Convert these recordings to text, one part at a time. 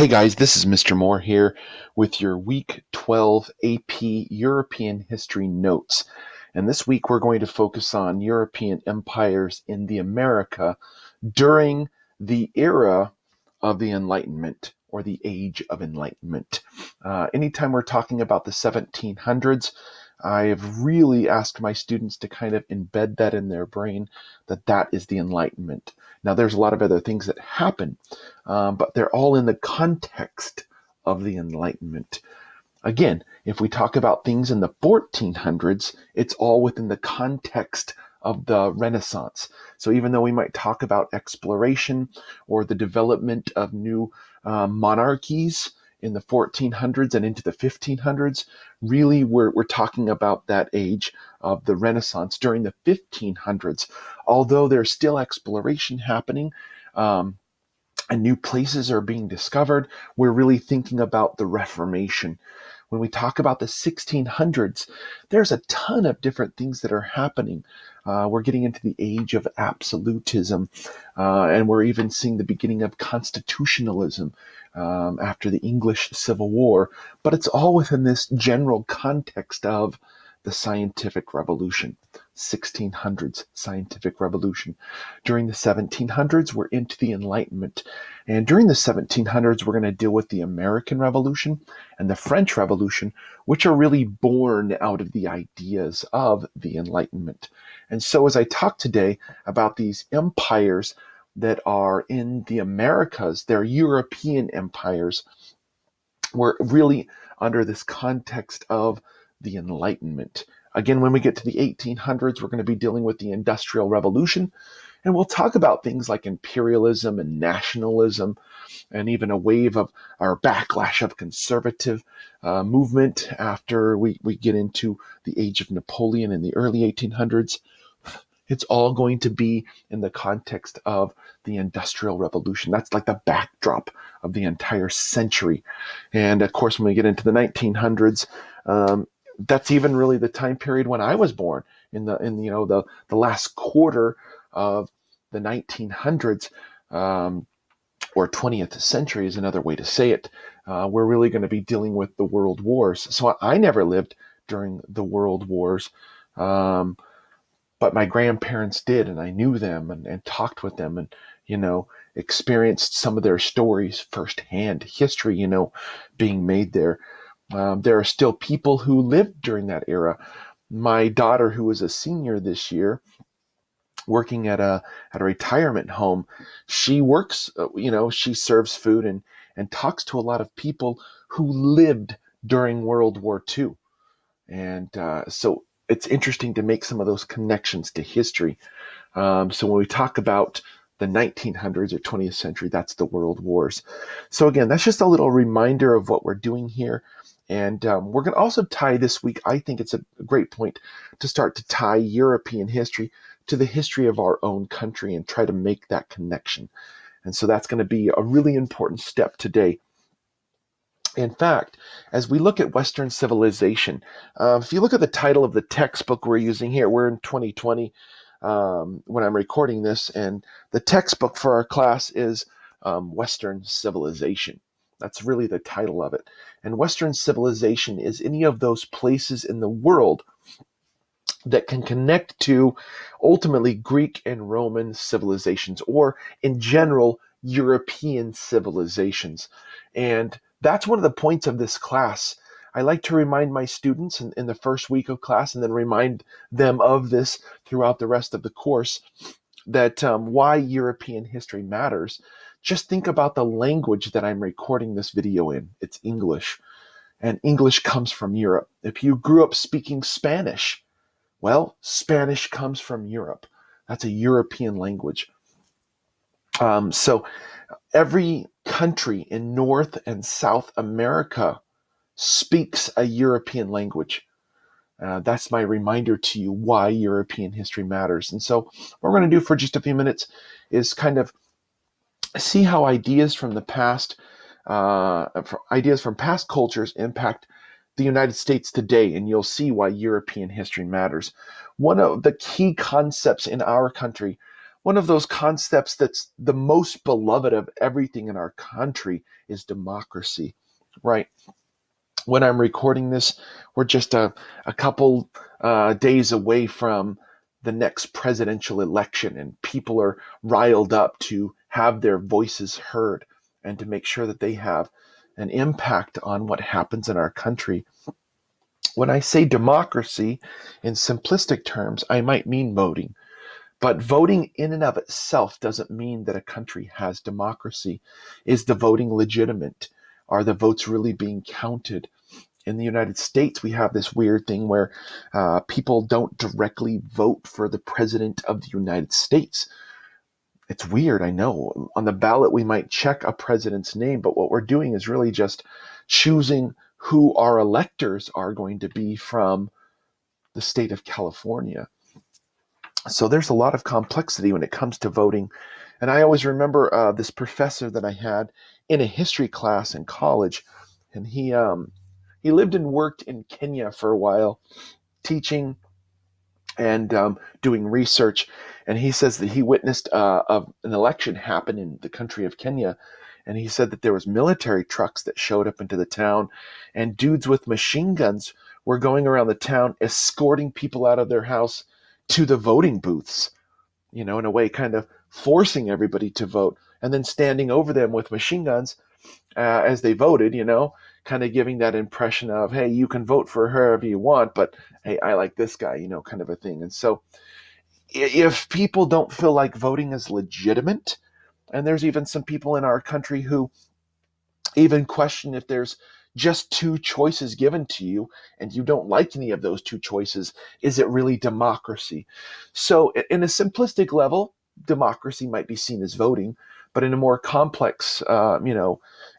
Hey guys, this is Mr. Moore here with your Week 12 AP European History Notes. And this week we're going to focus on European empires in the America during the era of the Enlightenment or the Age of Enlightenment. Anytime we're talking about the 1700s, I have really asked my students to kind of embed that in their brain that that is the Enlightenment. Now, there's a lot of other things that happen, but they're all in the context of the Enlightenment. Again, if we talk about things in the 1400s, it's all within the context of the Renaissance. So even though we might talk about exploration or the development of new monarchies in the 1400s and into the 1500s, really we're talking about that age of the Renaissance during the 1500s. Although there's still exploration happening, and new places are being discovered, we're really thinking about the Reformation. When we talk about the 1600s, there's a ton of different things that are happening. We're getting into the age of absolutism, and we're even seeing the beginning of constitutionalism after the English Civil War. But it's all within this general context of the scientific revolution. 1600s scientific revolution. During the 1700s, we're into the Enlightenment. And during the 1700s, we're going to deal with the American Revolution and the French Revolution, which are really born out of the ideas of the Enlightenment. And so as I talk today about these empires that are in the Americas, they're European empires, we're really under this context of the Enlightenment. Again, when we get to the 1800s, we're going to be dealing with the Industrial Revolution, and we'll talk about things like imperialism and nationalism, and even a wave of our backlash of conservative movement after we get into the age of Napoleon in the early 1800s. It's all going to be in the context of the Industrial Revolution. That's like the backdrop of the entire century. And of course, when we get into the 1900s, that's even really the time period when I was born the last quarter of the 1900s, or 20th century is another way to say it. We're really going to be dealing with the world wars. So I never lived during the world wars. But my grandparents did, and I knew them and talked with them and, experienced some of their stories firsthand, history, being made there. There are still people who lived during that era. My daughter, who is a senior this year, working at a retirement home, she works, she serves food and talks to a lot of people who lived during World War II. And so it's interesting to make some of those connections to history. So when we talk about the 1900s or 20th century, that's the world wars. So again, that's just a little reminder of what we're doing here. And we're going to also tie this week, I think it's a great point to start to tie European history to the history of our own country and try to make that connection. And so that's going to be a really important step today. In fact, as we look at Western civilization, if you look at the title of the textbook we're using here, we're in 2020 when I'm recording this, and the textbook for our class is Western Civilization. That's really the title of it. And Western civilization is any of those places in the world that can connect to ultimately Greek and Roman civilizations, or in general, European civilizations. And that's one of the points of this class. I like to remind my students in the first week of class, and then remind them of this throughout the rest of the course, that why European history matters. Just think about the language that I'm recording this video in. It's English, and English comes from Europe. If you grew up speaking Spanish, well, Spanish comes from Europe. That's a European language. So every country in North and South America speaks a European language. That's my reminder to you why European history matters. And so what we're going to do for just a few minutes is kind of see how ideas from the past, ideas from past cultures impact the United States today, and you'll see why European history matters. One of the key concepts in our country one of those concepts that's the most beloved of everything in our country is democracy, right? When I'm recording this, we're just a couple days away from the next presidential election, and people are riled up to have their voices heard and to make sure that they have an impact on what happens in our country. When I say democracy in simplistic terms, I might mean voting. But voting in and of itself doesn't mean that a country has democracy. Is the voting legitimate? Are the votes really being counted? In the United States, we have this weird thing where people don't directly vote for the president of the United States. It's weird, I know. On the ballot, we might check a president's name, but what we're doing is really just choosing who our electors are going to be from the state of California. So there's a lot of complexity when it comes to voting. And I always remember this professor that I had in a history class in college, and he lived and worked in Kenya for a while, teaching and doing research. And he says that he witnessed an election happen in the country of Kenya. And he said that there was military trucks that showed up into the town, and dudes with machine guns were going around the town escorting people out of their house to the voting booths, in a way, kind of forcing everybody to vote, and then standing over them with machine guns as they voted, kind of giving that impression of, hey, you can vote for whoever you want, but hey, I like this guy, kind of a thing. And so if people don't feel like voting is legitimate, and there's even some people in our country who even question if there's just two choices given to you and you don't like any of those two choices, is it really democracy? So in a simplistic level, democracy might be seen as voting, but in a more complex,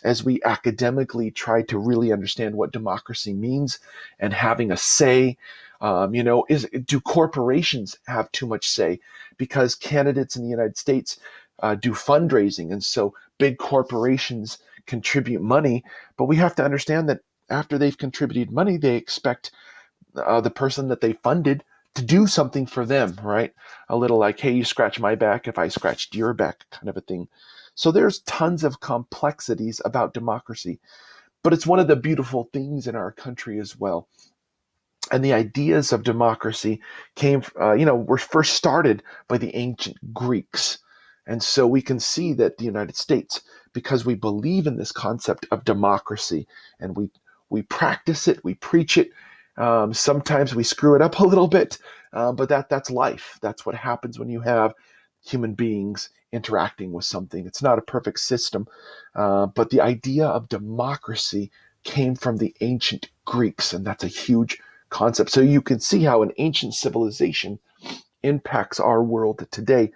as we academically try to really understand what democracy means and having a say, do corporations have too much say? Because candidates in the United States do fundraising, and so big corporations contribute money, but we have to understand that after they've contributed money, they expect the person that they funded to do something for them, right? A little like, hey, you scratch my back if I scratched your back, kind of a thing. So there's tons of complexities about democracy, but it's one of the beautiful things in our country as well. And the ideas of democracy were first started by the ancient Greeks. And so we can see that the United States, because we believe in this concept of democracy and we practice it, we preach it. Sometimes we screw it up a little bit, but that's life. That's what happens when you have human beings interacting with something. It's not a perfect system, but the idea of democracy came from the ancient Greeks, and that's a huge concept. So you can see how an ancient civilization impacts our world today.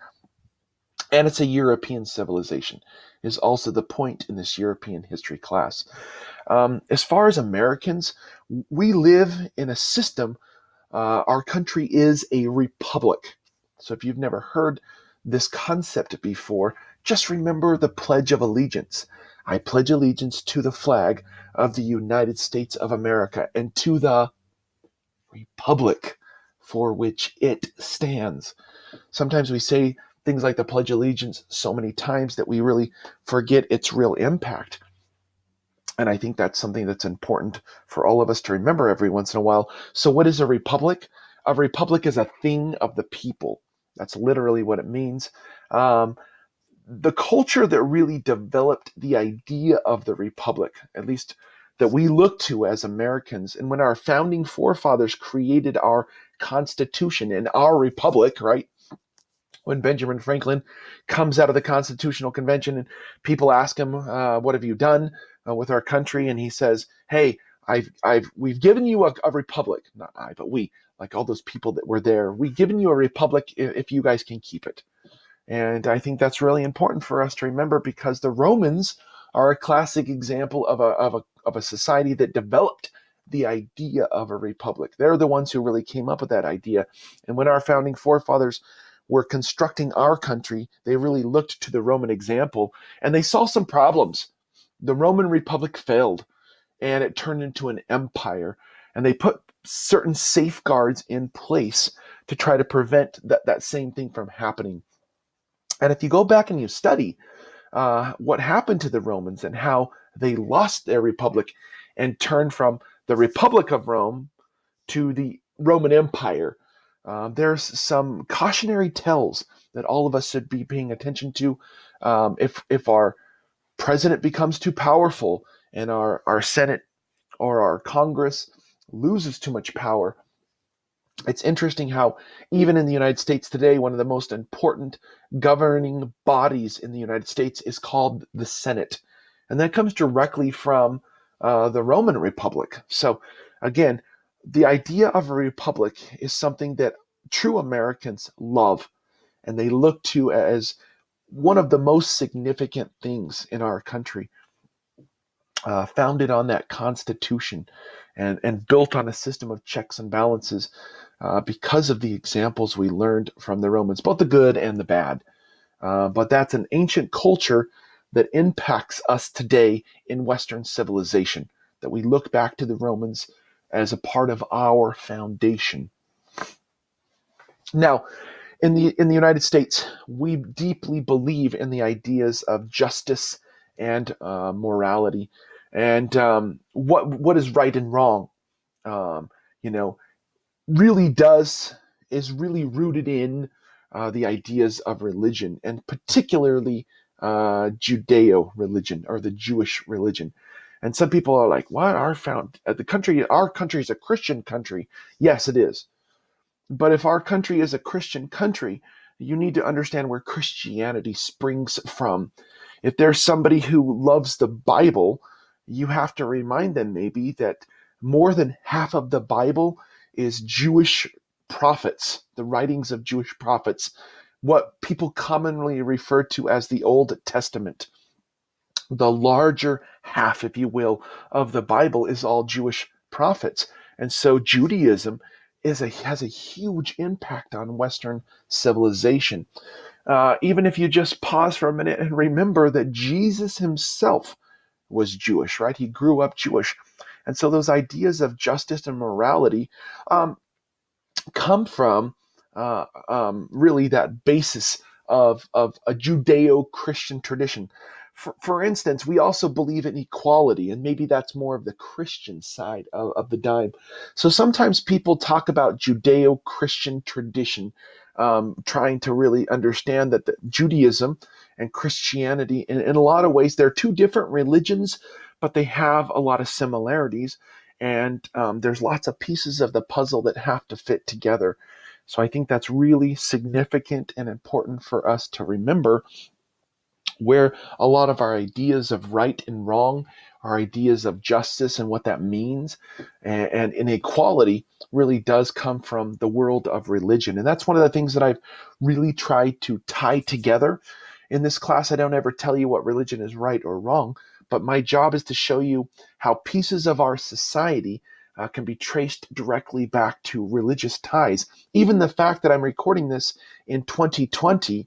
And it's a European civilization, is also the point in this European history class. As far as Americans, we live in a system. Our country is a republic. So if you've never heard this concept before, just remember the Pledge of Allegiance. I pledge allegiance to the flag of the United States of America and to the republic for which it stands. Sometimes we say things like the Pledge of Allegiance so many times that we really forget its real impact. And I think that's something that's important for all of us to remember every once in a while. So what is a republic? A republic is a thing of the people. That's literally what it means. The culture that really developed the idea of the republic, at least that we look to as Americans, and when our founding forefathers created our Constitution and our republic, right? When Benjamin Franklin comes out of the Constitutional Convention and people ask him, "What have you done with our country?" and he says, "Hey, we've given you a republic. Not I, but we, like all those people that were there. We've given you a republic if you guys can keep it." And I think that's really important for us to remember, because the Romans are a classic example of a society that developed the idea of a republic. They're the ones who really came up with that idea. And when our founding forefathers were constructing our country, they really looked to the Roman example, and they saw some problems. The Roman Republic failed, and it turned into an empire, and they put certain safeguards in place to try to prevent that same thing from happening. And if you go back and you study what happened to the Romans and how they lost their republic and turned from the Republic of Rome to the Roman Empire, there's some cautionary tales that all of us should be paying attention to. If our president becomes too powerful and our Senate or our Congress loses too much power, it's interesting how even in the United States today, one of the most important governing bodies in the United States is called the Senate. And that comes directly from the Roman Republic. So again, the idea of a republic is something that true Americans love and they look to as one of the most significant things in our country, founded on that Constitution and built on a system of checks and balances because of the examples we learned from the Romans, both the good and the bad. But that's an ancient culture that impacts us today in Western civilization, that we look back to the Romans as a part of our foundation. Now, in the United States, we deeply believe in the ideas of justice and morality, and what is right and wrong. Um, you know, really is really rooted in the ideas of religion, and particularly Judeo religion or the Jewish religion. And some people are like, "What? Our country is a Christian country." Yes, it is. But if our country is a Christian country, you need to understand where Christianity springs from. If there's somebody who loves the Bible, you have to remind them maybe that more than half of the Bible is Jewish prophets, the writings of Jewish prophets, what people commonly refer to as the Old Testament. The larger half, if you will, of the Bible is all Jewish prophets. And so Judaism has a huge impact on Western civilization. Even if you just pause for a minute and remember that Jesus himself was Jewish, right? He grew up Jewish. And so those ideas of justice and morality come from really that basis of a Judeo-Christian tradition. For instance, we also believe in equality, and maybe that's more of the Christian side of the dime. So sometimes people talk about Judeo-Christian tradition, trying to really understand that Judaism and Christianity, in a lot of ways, they're two different religions, but they have a lot of similarities. And there's lots of pieces of the puzzle that have to fit together. So I think that's really significant and important for us to remember, where a lot of our ideas of right and wrong, our ideas of justice and what that means, and inequality really does come from the world of religion. And that's one of the things that I've really tried to tie together. In this class, I don't ever tell you what religion is right or wrong, but my job is to show you how pieces of our society can be traced directly back to religious ties. Even the fact that I'm recording this in 2020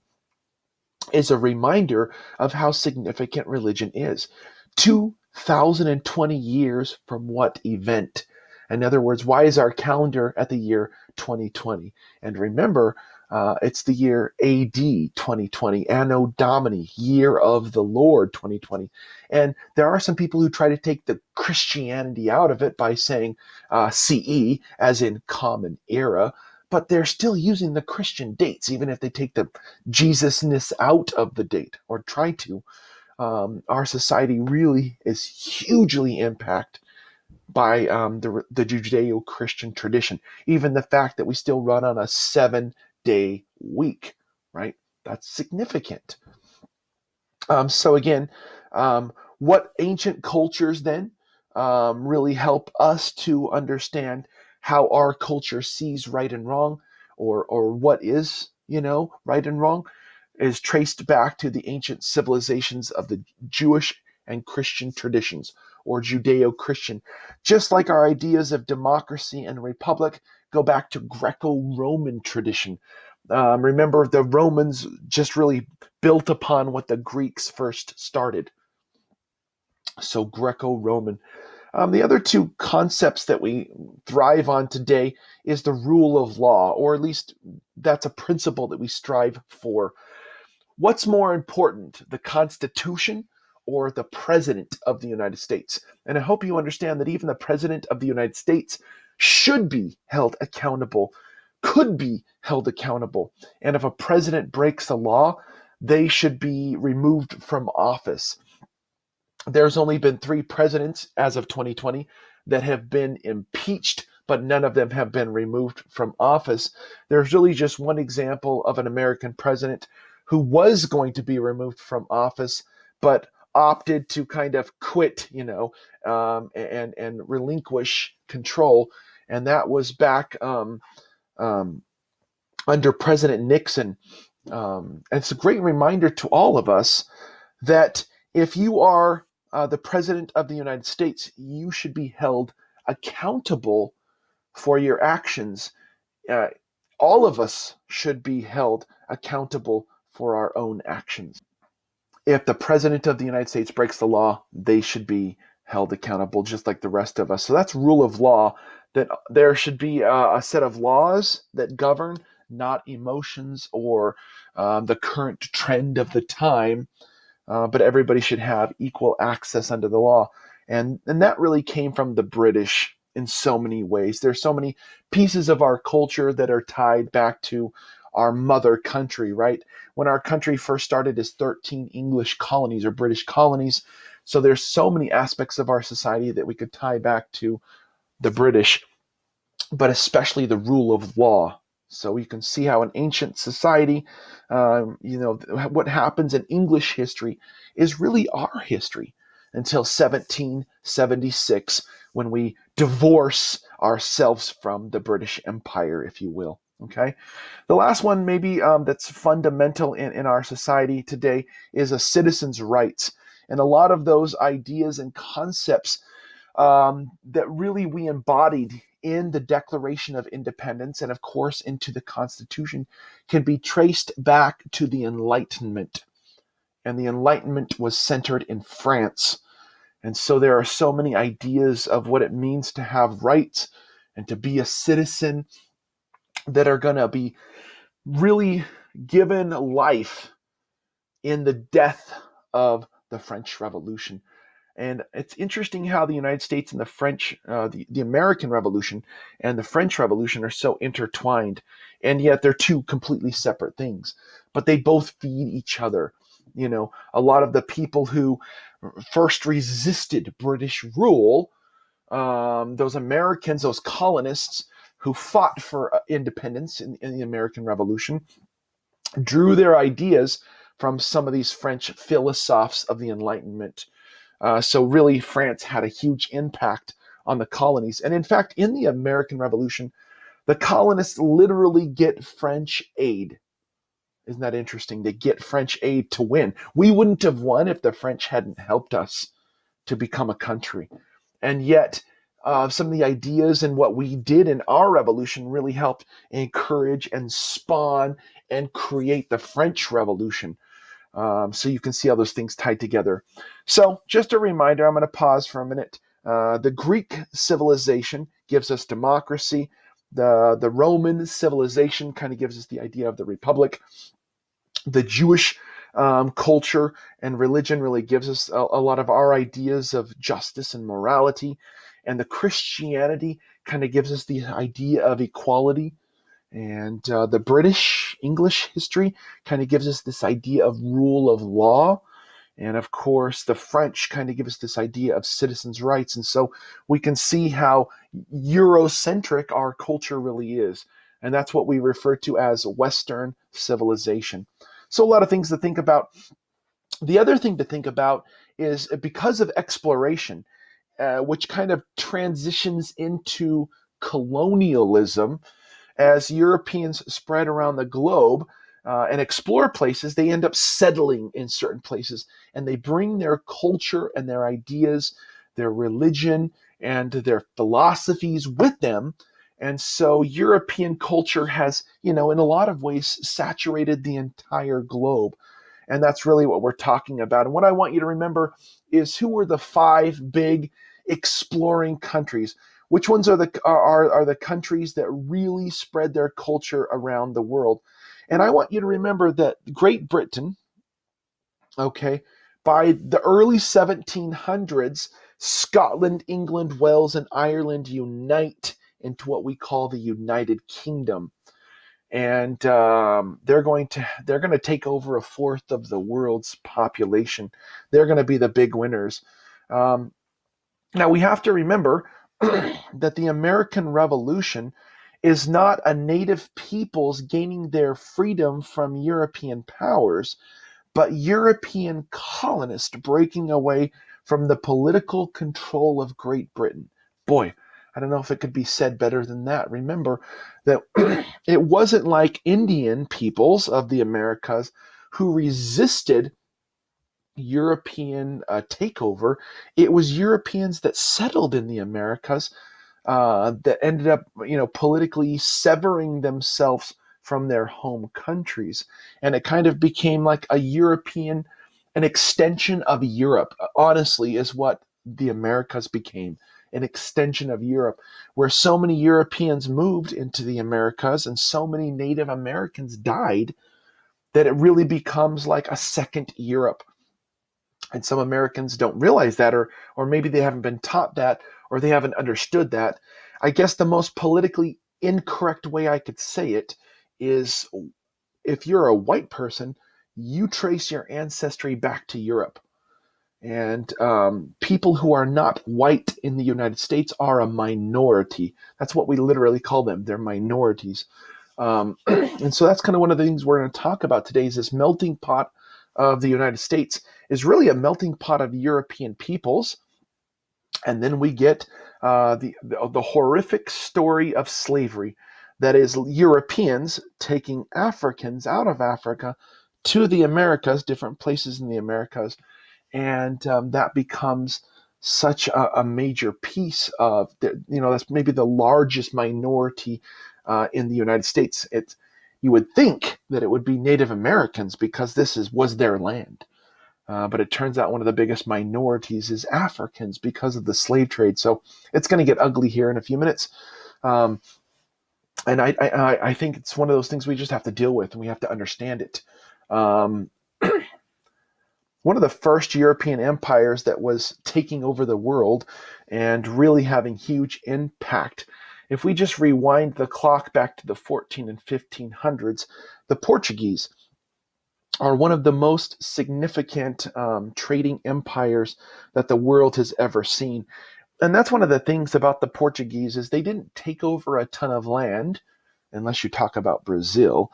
is a reminder of how significant religion is. 2020 years from what event? In other words, why is our calendar at the year 2020? And remember, it's the year AD 2020, Anno Domini, year of the Lord 2020. And there are some people who try to take the Christianity out of it by saying CE, as in Common Era, but they're still using the Christian dates, even if they take the Jesusness out of the date or try to. Our society really is hugely impacted by the Judeo-Christian tradition. Even the fact that we still run on a 7-day week, right? That's significant. So again, what ancient cultures then really help us to understand how our culture sees right and wrong, or what is, right and wrong, is traced back to the ancient civilizations of the Jewish and Christian traditions, or Judeo-Christian. Just like our ideas of democracy and republic go back to Greco-Roman tradition. Remember, the Romans just really built upon what the Greeks first started. So Greco-Roman. The other two concepts that we thrive on today is the rule of law, or at least that's a principle that we strive for. What's more important, the Constitution or the President of the United States? And I hope you understand that even the President of the United States should be held accountable, could be held accountable. And if a president breaks the law, they should be removed from office. There's only been 3 presidents as of 2020 that have been impeached, but none of them have been removed from office. There's really just one example of an American president who was going to be removed from office, but opted to kind of quit, and relinquish control. And that was back under President Nixon. And it's a great reminder to all of us that if you are the President of the United States, you should be held accountable for your actions. Uh, all of us should be held accountable for our own actions. If the President of the United States breaks the law, they should be held accountable just like the rest of us. So that's rule of law, that there should be a set of laws that govern, not emotions or the current trend of the time. But everybody should have equal access under the law. And that really came from the British in so many ways. There's so many pieces of our culture that are tied back to our mother country, right? When our country first started as 13 English colonies or British colonies. So there's so many aspects of our society that we could tie back to the British, but especially the rule of law. So you can see how in ancient society, what happens in English history is really our history until 1776, when we divorce ourselves from the British Empire, if you will. Okay. The last one, maybe that's fundamental in our society today, is a citizen's rights. And a lot of those ideas and concepts that really we embodied in the Declaration of Independence and, of course, into the Constitution can be traced back to the Enlightenment. And the Enlightenment was centered in France. And so there are so many ideas of what it means to have rights and to be a citizen that are going to be really given life in the death of the French Revolution. And it's interesting how the United States and the French, the American Revolution and the French Revolution are so intertwined, and yet they're two completely separate things. But they both feed each other. A lot of the people who first resisted British rule, those Americans, those colonists who fought for independence in the American Revolution, drew their ideas from some of these French philosophers of the Enlightenment. So really, France had a huge impact on the colonies. And in fact, in the American Revolution, the colonists literally get French aid. Isn't that interesting? They get French aid to win. We wouldn't have won if the French hadn't helped us to become a country. And yet, some of the ideas and what we did in our revolution really helped encourage and spawn and create the French Revolution. So you can see how those things tied together. So just a reminder, I'm going to pause for a minute. The Greek civilization gives us democracy. The Roman civilization kind of gives us the idea of the republic. The Jewish culture and religion really gives us a lot of our ideas of justice and morality. And the Christianity kind of gives us the idea of equality. And the British English history kind of gives us this idea of rule of law. And of course, the French kind of give us this idea of citizens' rights. And so we can see how Eurocentric our culture really is. And that's what we refer to as Western civilization. So a lot of things to think about. The other thing to think about is because of exploration, which kind of transitions into colonialism, as Europeans spread around the globe and explore places, they end up settling in certain places, and they bring their culture and their ideas, their religion, and their philosophies with them. And so European culture has, in a lot of ways, saturated the entire globe. And that's really what we're talking about. And what I want you to remember is, who were the 5 big exploring countries? Which ones are the countries that really spread their culture around the world? And I want you to remember that Great Britain Okay. By the early 1700s, Scotland, England, Wales, and Ireland unite into what we call the United Kingdom, and they're going to take over a fourth of the world's population. They're going to be the big winners. Um, Now we have to remember that the American Revolution is not a native peoples gaining their freedom from European powers, but European colonists breaking away from the political control of Great Britain. Boy, I don't know if it could be said better than that. Remember that it wasn't like Indian peoples of the Americas who resisted European takeover. It was Europeans that settled in the Americas that ended up, politically severing themselves from their home countries, and it kind of became like an extension of Europe. Honestly, is what the Americas became. An extension of Europe, where so many Europeans moved into the Americas and so many Native Americans died that it really becomes like a second Europe. And some Americans don't realize that, or maybe they haven't been taught that, or they haven't understood that. I guess the most politically incorrect way I could say it is, if you're a white person, you trace your ancestry back to Europe. And people who are not white in the United States are a minority. That's what we literally call them. They're minorities. And so that's kind of one of the things we're going to talk about today, is this melting pot of the United States is really a melting pot of European peoples. And then we get the horrific story of slavery. That is, Europeans taking Africans out of Africa to the Americas, different places in the Americas. And that becomes such a major piece of, that's maybe the largest minority in the United States. You would think that it would be Native Americans because was their land. But it turns out one of the biggest minorities is Africans because of the slave trade. So it's going to get ugly here in a few minutes. Um, and I think it's one of those things we just have to deal with, and we have to understand it. Um, One of the first European empires that was taking over the world and really having huge impact. If we just rewind the clock back to the 14 and 1500s, the Portuguese are one of the most significant trading empires that the world has ever seen. And that's one of the things about the Portuguese, is they didn't take over a ton of land, unless you talk about Brazil.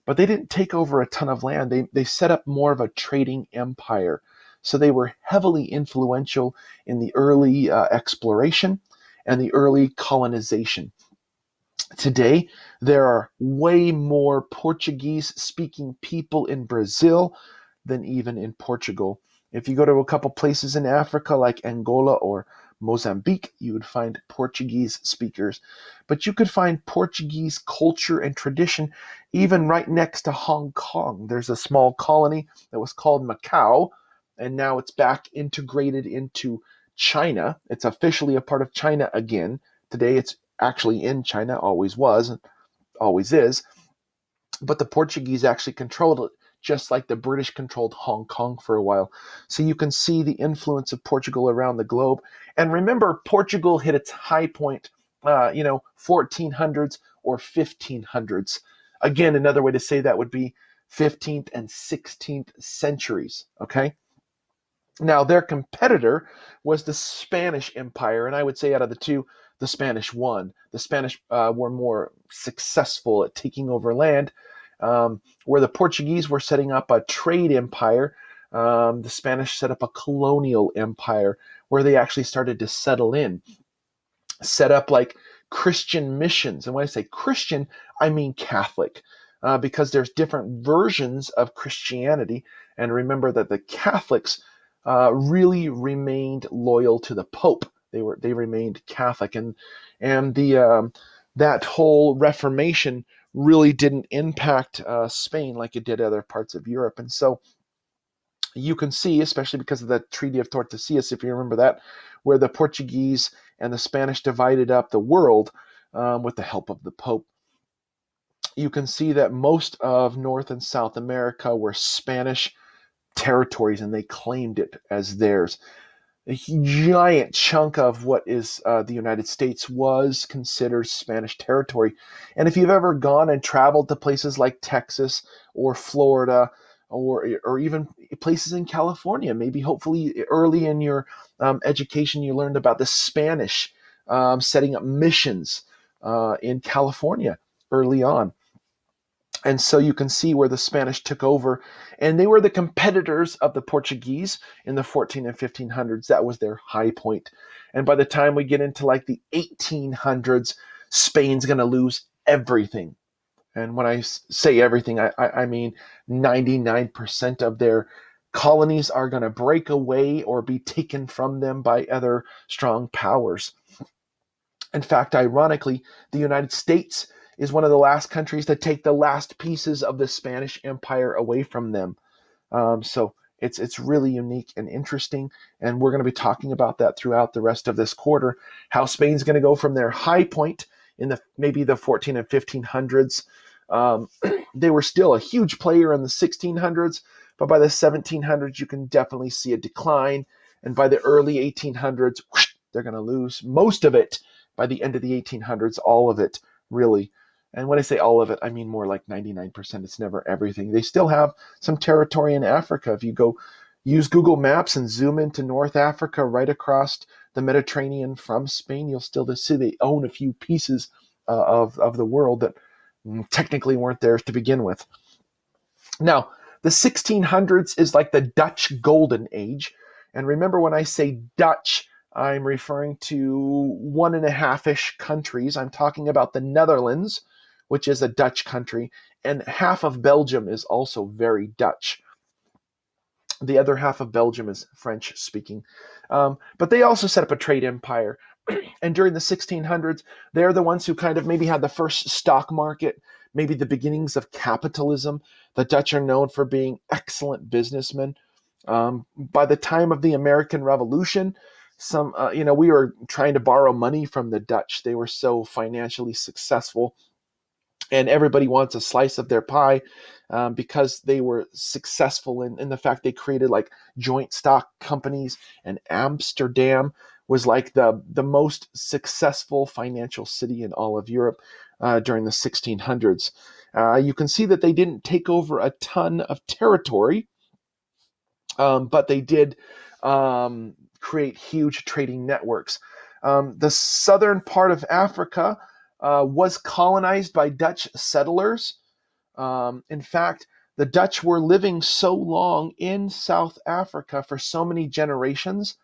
But they didn't take over a ton of land. They set up more of a trading empire. So they were heavily influential in the early exploration and the early colonization. Today, there are way more Portuguese-speaking people in Brazil than even in Portugal. If you go to a couple places in Africa, like Angola or Mozambique, you would find Portuguese speakers. But you could find Portuguese culture and tradition even right next to Hong Kong. There's a small colony that was called Macau, and now it's back integrated into China. It's officially a part of China again. Today, it's actually in China, always was, always is. But the Portuguese actually controlled it, just like the British controlled Hong Kong for a while. So you can see the influence of Portugal around the globe. And remember, Portugal hit its high point, 1400s or 1500s. Again, another way to say that would be 15th and 16th centuries. Okay. Now, their competitor was the Spanish Empire, and I would say out of the two, the Spanish won. The Spanish were more successful at taking over land, where the Portuguese were setting up a trade empire. The Spanish set up a colonial empire where they actually started to settle in, set up like Christian missions. And when I say Christian, I mean Catholic, because there's different versions of Christianity. And remember that the Catholics really remained loyal to the Pope. They remained Catholic, and the that whole Reformation really didn't impact Spain like it did other parts of Europe. And so you can see, especially because of the Treaty of Tordesillas, if you remember that, where the Portuguese and the Spanish divided up the world with the help of the Pope. You can see that most of North and South America were Spanish territories and they claimed it as theirs. A giant chunk of what is the United States was considered Spanish territory. And if you've ever gone and traveled to places like Texas or Florida or even places in California, maybe hopefully early in your education you learned about the Spanish setting up missions in California early on. And so you can see where the Spanish took over, and they were the competitors of the Portuguese in the 14 and 1500s. That was their high point. And by the time we get into like the 1800s, Spain's going to lose everything. And when I say everything, I mean 99% of their colonies are going to break away or be taken from them by other strong powers. In fact, ironically, the United States is one of the last countries to take the last pieces of the Spanish Empire away from them. So it's really unique and interesting, and we're going to be talking about that throughout the rest of this quarter. How Spain's going to go from their high point in maybe the 14 and 1500s. They were still a huge player in the 1600s, but by the 1700s you can definitely see a decline, and by the early 1800s, whoosh, they're going to lose most of it. By the end of the 1800s, all of it, really. And when I say all of it, I mean more like 99%. It's never everything. They still have some territory in Africa. If you go use Google Maps and zoom into North Africa, right across the Mediterranean from Spain, you'll still see they own a few pieces of the world that technically weren't theirs to begin with. Now, the 1600s is like the Dutch Golden Age. And remember, when I say Dutch, I'm referring to 1.5-ish countries. I'm talking about the Netherlands, which is a Dutch country, and half of Belgium is also very Dutch. The other half of Belgium is French speaking. But they also set up a trade empire. And during the 1600s, they're the ones who kind of maybe had the first stock market, maybe the beginnings of capitalism. The Dutch are known for being excellent businessmen. By the time of the American Revolution, we were trying to borrow money from the Dutch. They were so financially successful, and everybody wants a slice of their pie because they were successful in the fact they created like joint stock companies, and Amsterdam was like the most successful financial city in all of Europe during the 1600s. You can see that they didn't take over a ton of territory, but they did create huge trading networks. The southern part of Africa was colonized by Dutch settlers. In fact, the Dutch were living so long in South Africa for so many generations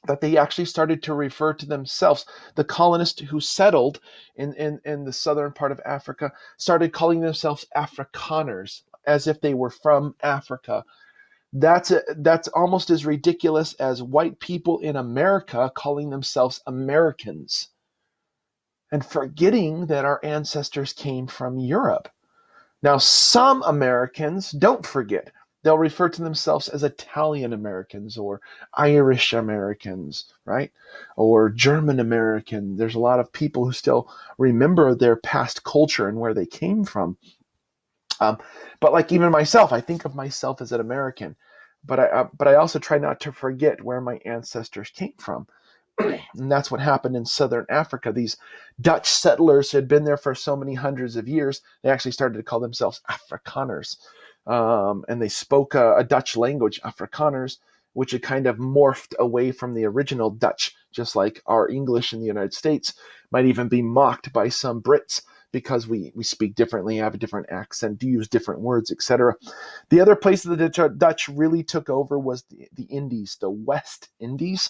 that they actually started to refer to themselves. The colonists who settled in the southern part of Africa started calling themselves Afrikaners, as if they were from Africa. That's almost as ridiculous as white people in America calling themselves Americans and forgetting that our ancestors came from Europe. Now, some Americans don't forget. They'll refer to themselves as Italian Americans or Irish Americans, right? Or German American. There's a lot of people who still remember their past culture and where they came from. But like even myself, I think of myself as an American, but I also try not to forget where my ancestors came from. And that's what happened in southern Africa. These Dutch settlers had been there for so many hundreds of years, they actually started to call themselves Afrikaners. And they spoke a Dutch language, Afrikaners, which had kind of morphed away from the original Dutch, just like our English in the United States might even be mocked by some Brits because we speak differently, have a different accent, use different words, etc. The other place that the Dutch really took over was the Indies, the West Indies.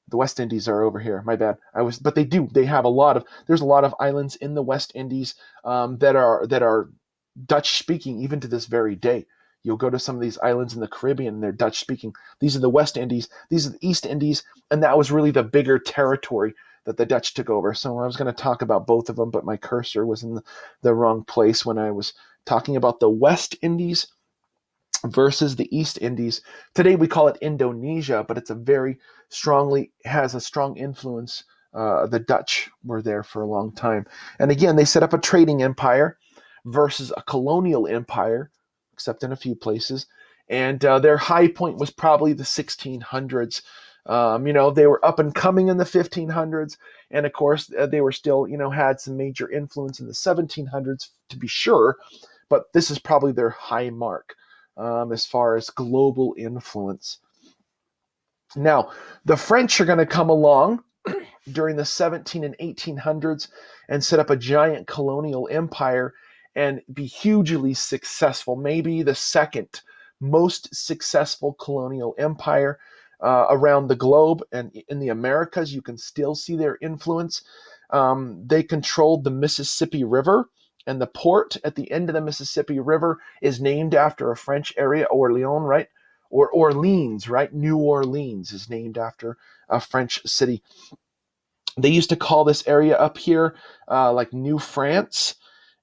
The West Indies are over here. My bad. But they have there's a lot of islands in the West Indies that are Dutch speaking even to this very day. You'll go to some of these islands in the Caribbean and they're Dutch speaking. These are the West Indies. These are the East Indies. And that was really the bigger territory that the Dutch took over. So I was going to talk about both of them, but my cursor was in the wrong place when I was talking about the West Indies versus the East Indies. Today we call it Indonesia, but it's has a strong influence. The Dutch were there for a long time. And again, they set up a trading empire versus a colonial empire. except in a few places. And their high point was probably the 1600s. They were up and coming in the 1500s, and of course, they were still, had some major influence in the 1700s, to be sure. But this is probably their high mark as far as global influence. Now, the French are going to come along during the 17 and 1800s and set up a giant colonial empire and be hugely successful, maybe the second most successful colonial empire around the globe. And in the Americas, you can still see their influence. They controlled the Mississippi River, and the port at the end of the Mississippi River is named after a French area, Orléans, right? Or Orleans, right? New Orleans is named after a French city. They used to call this area up here like New France.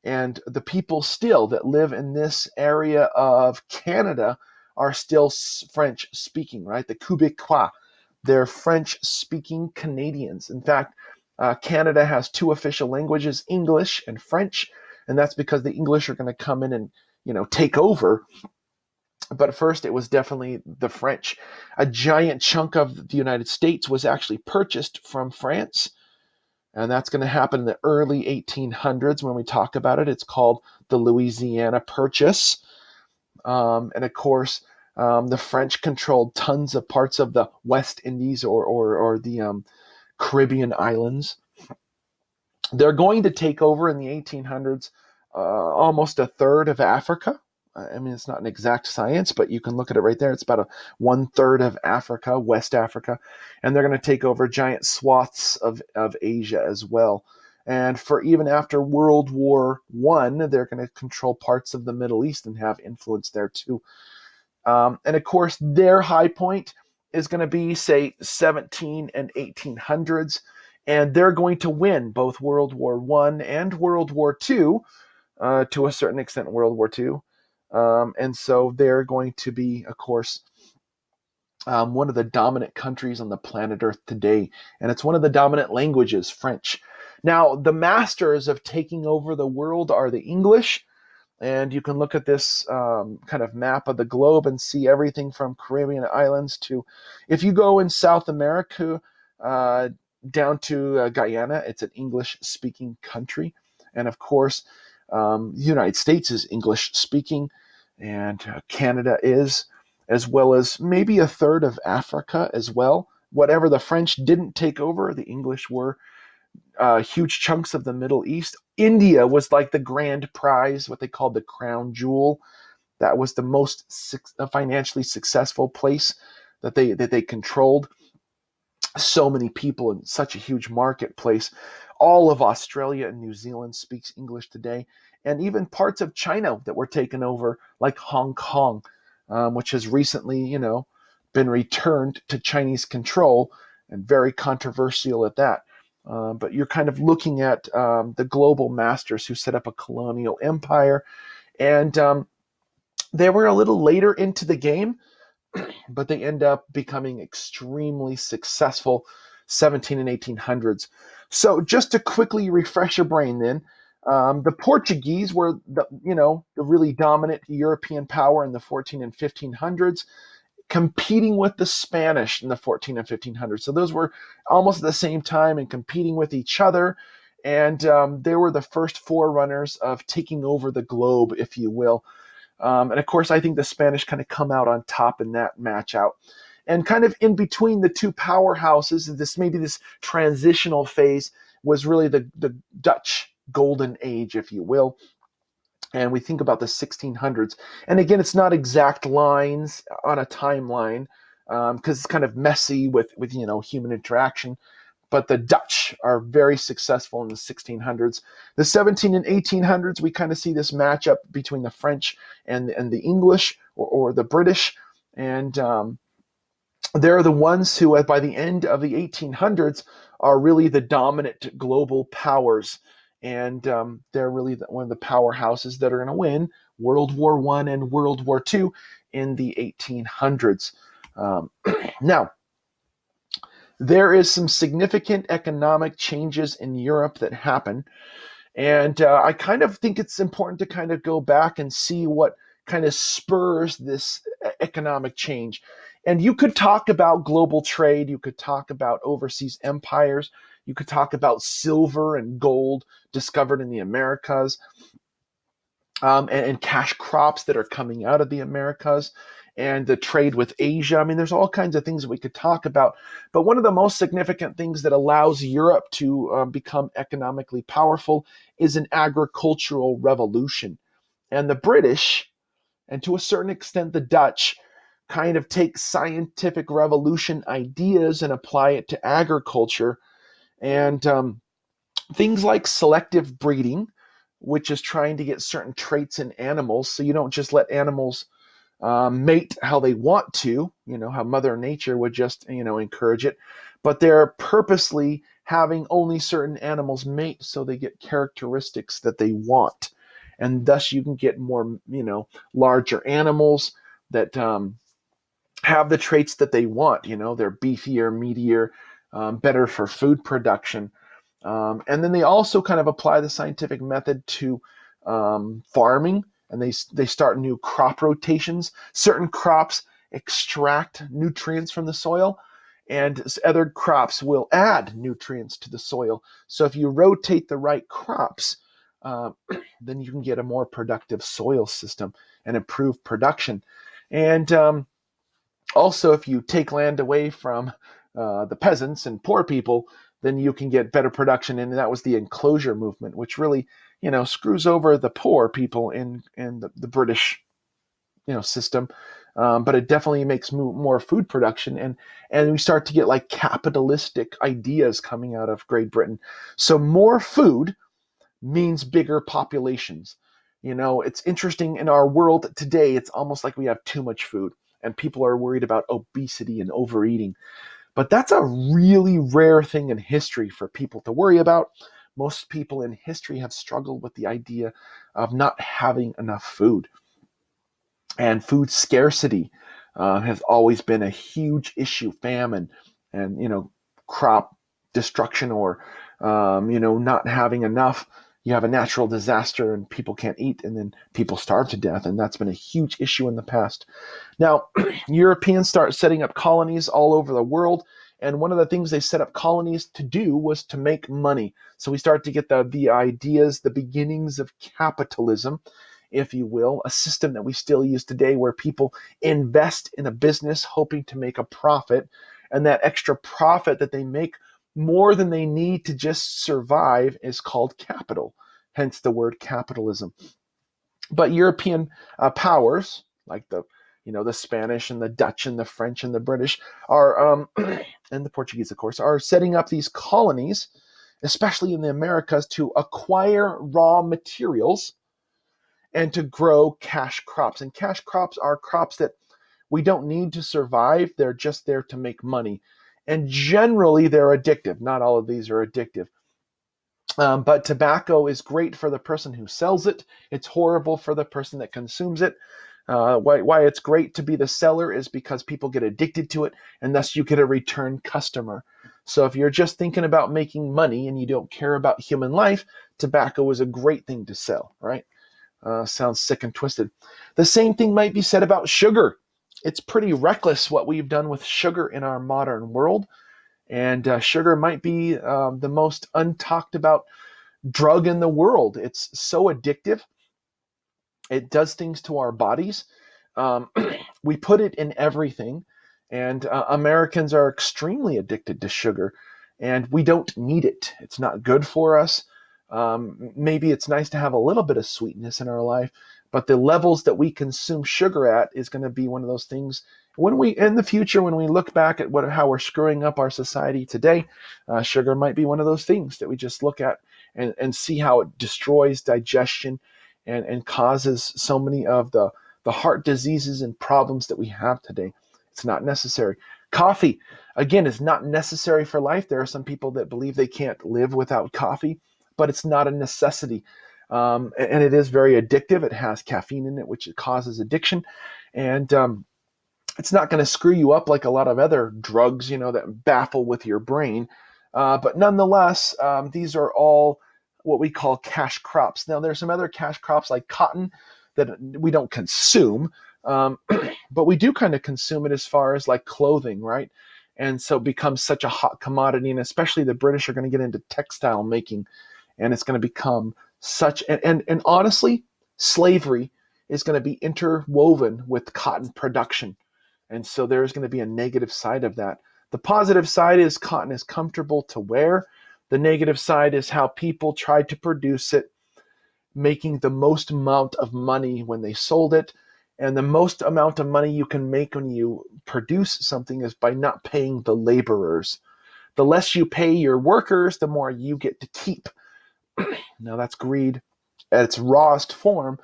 And the people still that live in this area of Canada are still French speaking, right? The Québécois, they're French speaking Canadians. In fact, Canada has two official languages, English and French. And that's because the English are going to come in and, take over. But first, it was definitely the French. A giant chunk of the United States was actually purchased from France. And that's going to happen in the early 1800s when we talk about it. It's called the Louisiana Purchase. And of course, the French controlled tons of parts of the West Indies or the Caribbean islands. They're going to take over in the 1800s almost a third of Africa. I mean, it's not an exact science, but you can look at it right there. It's about 1/3 of Africa, West Africa, and they're going to take over giant swaths of Asia as well. And for even after World War I, they're going to control parts of the Middle East and have influence there too. And of course, their high point is going to be, say, 17 and 1800s, and they're going to win both World War I and World War II, to a certain extent, World War II. And so they're going to be, of course, one of the dominant countries on the planet Earth today. And it's one of the dominant languages, French. Now, the masters of taking over the world are the English. And you can look at this kind of map of the globe and see everything from Caribbean islands to, if you go in South America down to Guyana, it's an English-speaking country. And of course, the United States is English-speaking, and Canada is, as well as maybe a third of Africa as well. Whatever the French didn't take over, the English were. Huge chunks of the Middle East. India was like the grand prize, what they called the crown jewel. That was the most financially successful place that they controlled. So many people in such a huge marketplace. All of Australia and New Zealand speaks English today, and even parts of China that were taken over, like Hong Kong, which has recently, been returned to Chinese control, and very controversial at that. But you're kind of looking at the global masters who set up a colonial empire, and they were a little later into the game, but they end up becoming extremely successful 17 and 1800s. So just to quickly refresh your brain then, the Portuguese were the really dominant European power in the 14 and 1500s, competing with the Spanish in the 14 and 1500s. So those were almost at the same time and competing with each other. And they were the first forerunners of taking over the globe, if you will. And of course, I think the Spanish kind of come out on top in that match out. And kind of in between the two powerhouses, this transitional phase was really the Dutch golden age, if you will. And we think about the 1600s. And again, it's not exact lines on a timeline because it's kind of messy with human interaction. But the Dutch are very successful in the 1600s. The 17 and 1800s, we kind of see this matchup between the French and the English or the British. And they're the ones who, by the end of the 1800s, are really the dominant global powers. And they're really one of the powerhouses that are going to win World War I and World War II in the 1800s. Now, there is some significant economic changes in Europe that happen. And I kind of think it's important to kind of go back and see what kind of spurs this economic change. And you could talk about global trade, you could talk about overseas empires, you could talk about silver and gold discovered in the Americas, and cash crops that are coming out of the Americas, and the trade with Asia. I mean, there's all kinds of things that we could talk about. But one of the most significant things that allows Europe to become economically powerful is an agricultural revolution. And the British, and to a certain extent the Dutch, kind of take scientific revolution ideas and apply it to agriculture. And things like selective breeding, which is trying to get certain traits in animals. So you don't just let animals mate how they want to, how Mother Nature would just, encourage it, but they're purposely having only certain animals mate so they get characteristics that they want. And thus you can get more, larger animals that have the traits that they want. They're beefier, meatier, better for food production. And then they also kind of apply the scientific method to farming, and they start new crop rotations. Certain crops extract nutrients from the soil, and other crops will add nutrients to the soil. So if you rotate the right crops, then you can get a more productive soil system and improve production. And also, if you take land away from the peasants and poor people, then you can get better production. And that was the enclosure movement, which really, screws over the poor people in the British, system. But it definitely makes more food production. And we start to get like capitalistic ideas coming out of Great Britain. So more food means bigger populations. It's interesting in our world today, it's almost like we have too much food and people are worried about obesity and overeating. But that's a really rare thing in history for people to worry about. Most people in history have struggled with the idea of not having enough food. And food scarcity has always been a huge issue. Famine and, crop destruction, or, not having enough. You have a natural disaster and people can't eat, and then people starve to death. And that's been a huge issue in the past. Now, Europeans start setting up colonies all over the world. And one of the things they set up colonies to do was to make money. So we start to get the ideas, the beginnings of capitalism, if you will, a system that we still use today where people invest in a business hoping to make a profit. And that extra profit that they make, more than they need to just survive, is called capital, hence the word capitalism. But European powers, like the Spanish and the Dutch and the French and the British are, and the Portuguese, of course, are setting up these colonies, especially in the Americas, to acquire raw materials and to grow cash crops. And cash crops are crops that we don't need to survive. They're just there to make money. And generally, they're addictive. Not all of these are addictive. But tobacco is great for the person who sells it. It's horrible for the person that consumes it. Why it's great to be the seller is because people get addicted to it, and thus you get a return customer. So if you're just thinking about making money and you don't care about human life, tobacco is a great thing to sell, right? Sounds sick and twisted. The same thing might be said about sugar. It's pretty reckless what we've done with sugar in our modern world. And sugar might be the most untalked about drug in the world. It's so addictive. It does things to our bodies. We put it in everything. And Americans are extremely addicted to sugar. And we don't need it. It's not good for us. Maybe it's nice to have a little bit of sweetness in our life, but the levels that we consume sugar at is going to be one of those things. When we, in the future, when we look back at how we're screwing up our society today, sugar might be one of those things that we just look at and see how it destroys digestion and causes so many of the heart diseases and problems that we have today. It's not necessary. Coffee, again, is not necessary for life. There are some people that believe they can't live without coffee, but it's not a necessity. And it is very addictive. It has caffeine in it, which causes addiction. And it's not going to screw you up like a lot of other drugs, that baffle with your brain. But nonetheless, these are all what we call cash crops. Now, there's some other cash crops like cotton. that we don't consume, but we do kind of consume it as far as like clothing, right? And so it becomes such a hot commodity, and especially the British are going to get into textile making, and it's going to become such, and honestly, slavery is going to be interwoven with cotton production. And so there's going to be a negative side of that. The positive side is cotton is comfortable to wear. The negative side is how people tried to produce it, making the most amount of money when they sold it. And the most amount of money you can make when you produce something is by not paying the laborers. The less you pay your workers, the more you get to keep. Now that's greed at its rawest form,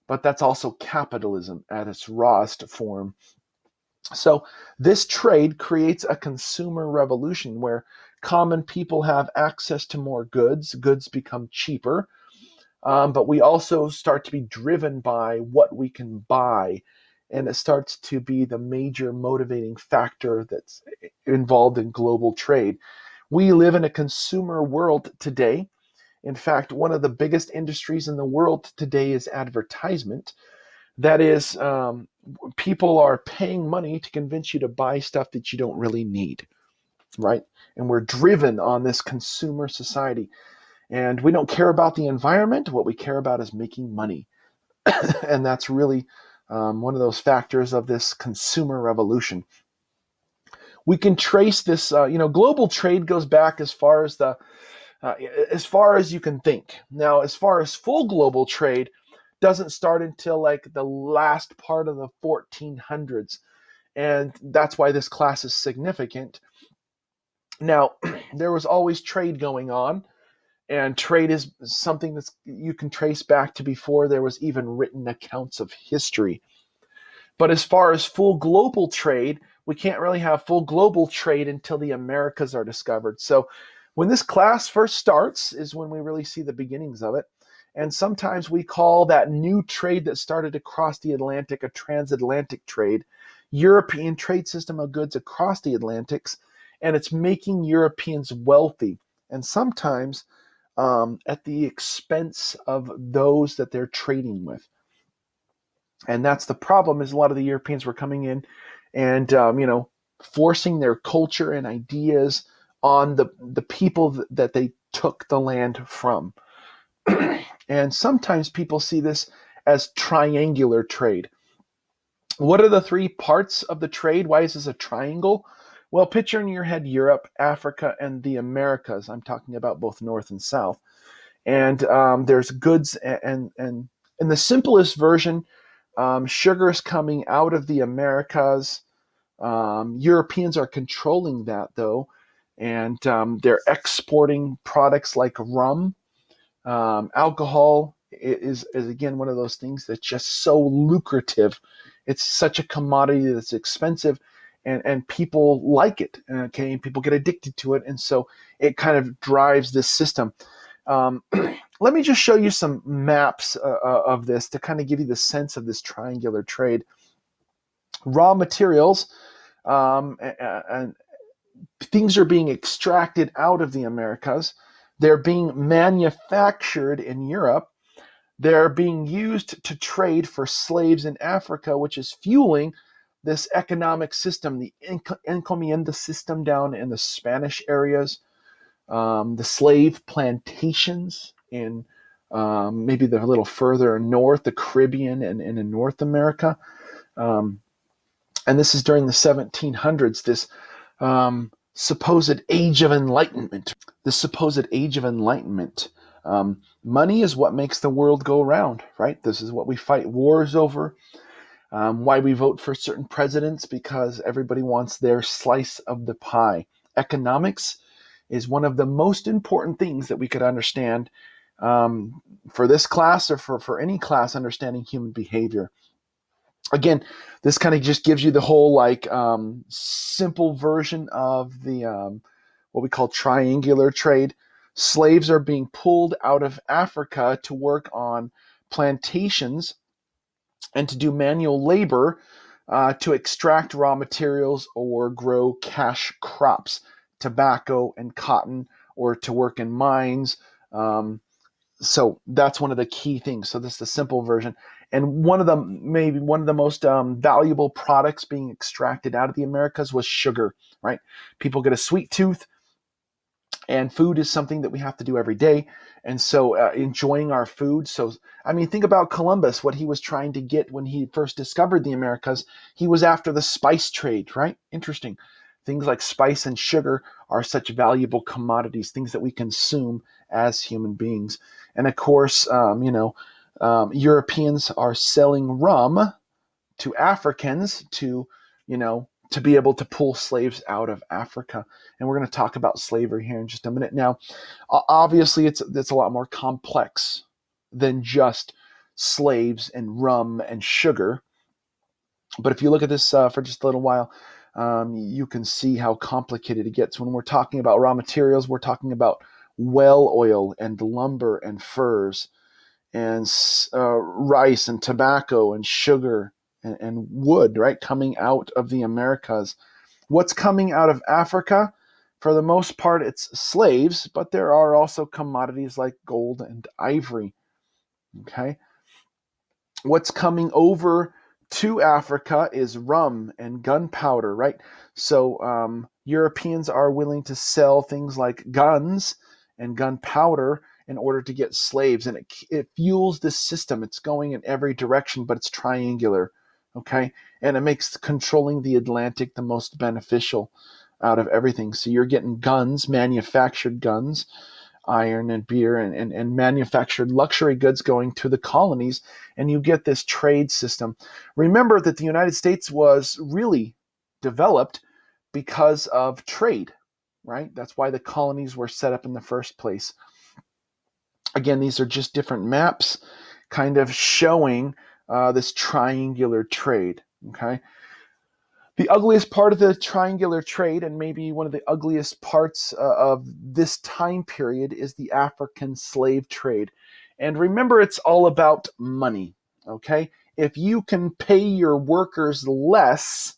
but that's also capitalism at its rawest form. So this trade creates a consumer revolution where common people have access to more goods. Goods become cheaper, but we also start to be driven by what we can buy. And it starts to be the major motivating factor that's involved in global trade. We live in a consumer world today. In fact, one of the biggest industries in the world today is advertisement. That is, people are paying money to convince you to buy stuff that you don't really need, right? And we're driven on this consumer society. And we don't care about the environment. What we care about is making money. And that's really one of those factors of this consumer revolution. We can trace this, global trade goes back as far as as far as you can think. Now, as far as full global trade, doesn't start until like the last part of the 1400s. And that's why this class is significant. Now, there was always trade going on, and trade is something that you can trace back to before there was even written accounts of history. But as far as full global trade, we can't really have full global trade until the Americas are discovered. So when this class first starts is when we really see the beginnings of it. And sometimes we call that new trade that started across the Atlantic a transatlantic trade, European trade system of goods across the Atlantics, and it's making Europeans wealthy, and sometimes at the expense of those that they're trading with. And that's the problem, is a lot of the Europeans were coming in and, forcing their culture and ideas on the people that they took the land from. And sometimes people see this as triangular trade. What are the three parts of the trade? Why is this a triangle? Well, picture in your head Europe, Africa, and the Americas. I'm talking about both North and South. And there's goods, and in the simplest version, sugar is coming out of the Americas. Europeans are controlling that, though, and they're exporting products like rum. Alcohol is again one of those things that's just so lucrative. It's such a commodity that's expensive, and people like it. Okay, and people get addicted to it, and so it kind of drives this system. Let me just show you some maps of this to kind of give you the sense of this triangular trade. Raw materials and things are being extracted out of the Americas. They're being manufactured in Europe. They're being used to trade for slaves in Africa, which is fueling this economic system, the encomienda system down in the Spanish areas, the slave plantations in maybe they're a little further north, the Caribbean and in North America. And this is during the 1700s, this supposed age of enlightenment. The supposed age of enlightenment. Money is what makes the world go round, right? This is what we fight wars over. Why we vote for certain presidents, because everybody wants their slice of the pie. Economics is one of the most important things that we could understand for this class, or for any class understanding human behavior. Again, this kind of just gives you the whole simple version of the what we call triangular trade. Slaves are being pulled out of Africa to work on plantations and to do manual labor to extract raw materials or grow cash crops, tobacco and cotton, or to work in mines. So that's one of the key things. So this is the simple version. And maybe one of the most valuable products being extracted out of the Americas was sugar, right? People get a sweet tooth, and food is something that we have to do every day. And so enjoying our food. So, I mean, think about Columbus, what he was trying to get when he first discovered the Americas. He was after the spice trade, right? Interesting. Things like spice and sugar are such valuable commodities, things that we consume as human beings. And of course, Europeans are selling rum to Africans to be able to pull slaves out of Africa. And we're going to talk about slavery here in just a minute. Now, obviously, it's a lot more complex than just slaves and rum and sugar. But if you look at this for just a little while, you can see how complicated it gets. When we're talking about raw materials, we're talking about whale oil and lumber and furs and rice and tobacco and sugar and wood, right, coming out of the Americas. What's coming out of Africa? For the most part, it's slaves, but there are also commodities like gold and ivory. Okay. What's coming over to Africa is rum and gunpowder, right? So Europeans are willing to sell things like guns and gunpowder in order to get slaves, and it fuels this system. It's going in every direction, but it's triangular, okay? And it makes controlling the Atlantic the most beneficial out of everything. So you're getting guns, manufactured guns, iron and beer and manufactured luxury goods going to the colonies, and you get this trade system. Remember that the United States was really developed because of trade, right? That's why the colonies were set up in the first place. Again, these are just different maps kind of showing this triangular trade, okay? The ugliest part of the triangular trade, and maybe one of the ugliest parts of this time period, is the African slave trade. And remember, it's all about money, okay? If you can pay your workers less,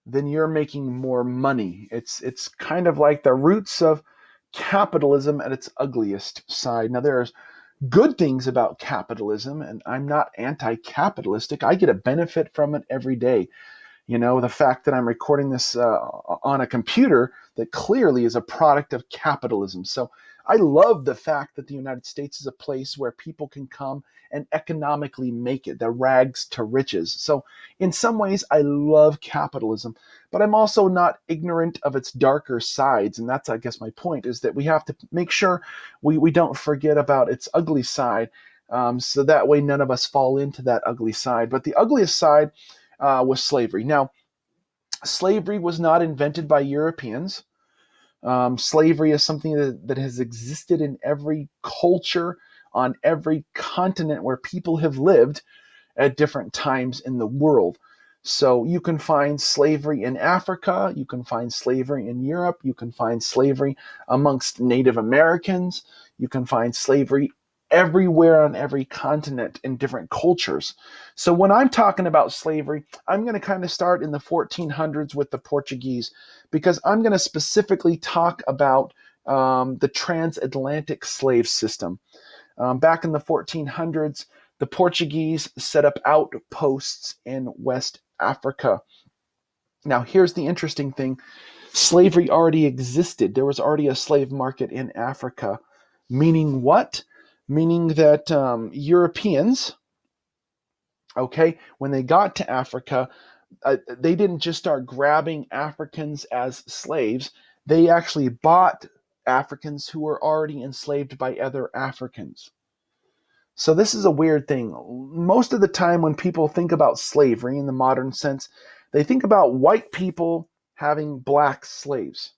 then you're making more money. It's kind of like the roots of capitalism at its ugliest side. Now, there's good things about capitalism, and I'm not anti-capitalistic. I get a benefit from it every day. The fact that I'm recording this on a computer that clearly is a product of capitalism. So I love the fact that the United States is a place where people can come and economically make it, the rags to riches. So in some ways, I love capitalism, but I'm also not ignorant of its darker sides. And that's, I guess, my point, is that we have to make sure we don't forget about its ugly side, so that way none of us fall into that ugly side. But the ugliest side was slavery. Now, slavery was not invented by Europeans. Slavery is something that has existed in every culture, on every continent where people have lived at different times in the world. So you can find slavery in Africa, you can find slavery in Europe, you can find slavery amongst Native Americans, you can find slavery everywhere on every continent in different cultures. So when I'm talking about slavery, I'm going to kind of start in the 1400s with the Portuguese, because I'm going to specifically talk about the transatlantic slave system. Back in the 1400s, the Portuguese set up outposts in West Africa. Now, here's the interesting thing. Slavery already existed. There was already a slave market in Africa. Meaning what? Meaning that Europeans, okay, when they got to Africa, they didn't just start grabbing Africans as slaves. They actually bought Africans who were already enslaved by other Africans. So this is a weird thing. Most of the time when people think about slavery in the modern sense, they think about white people having black slaves.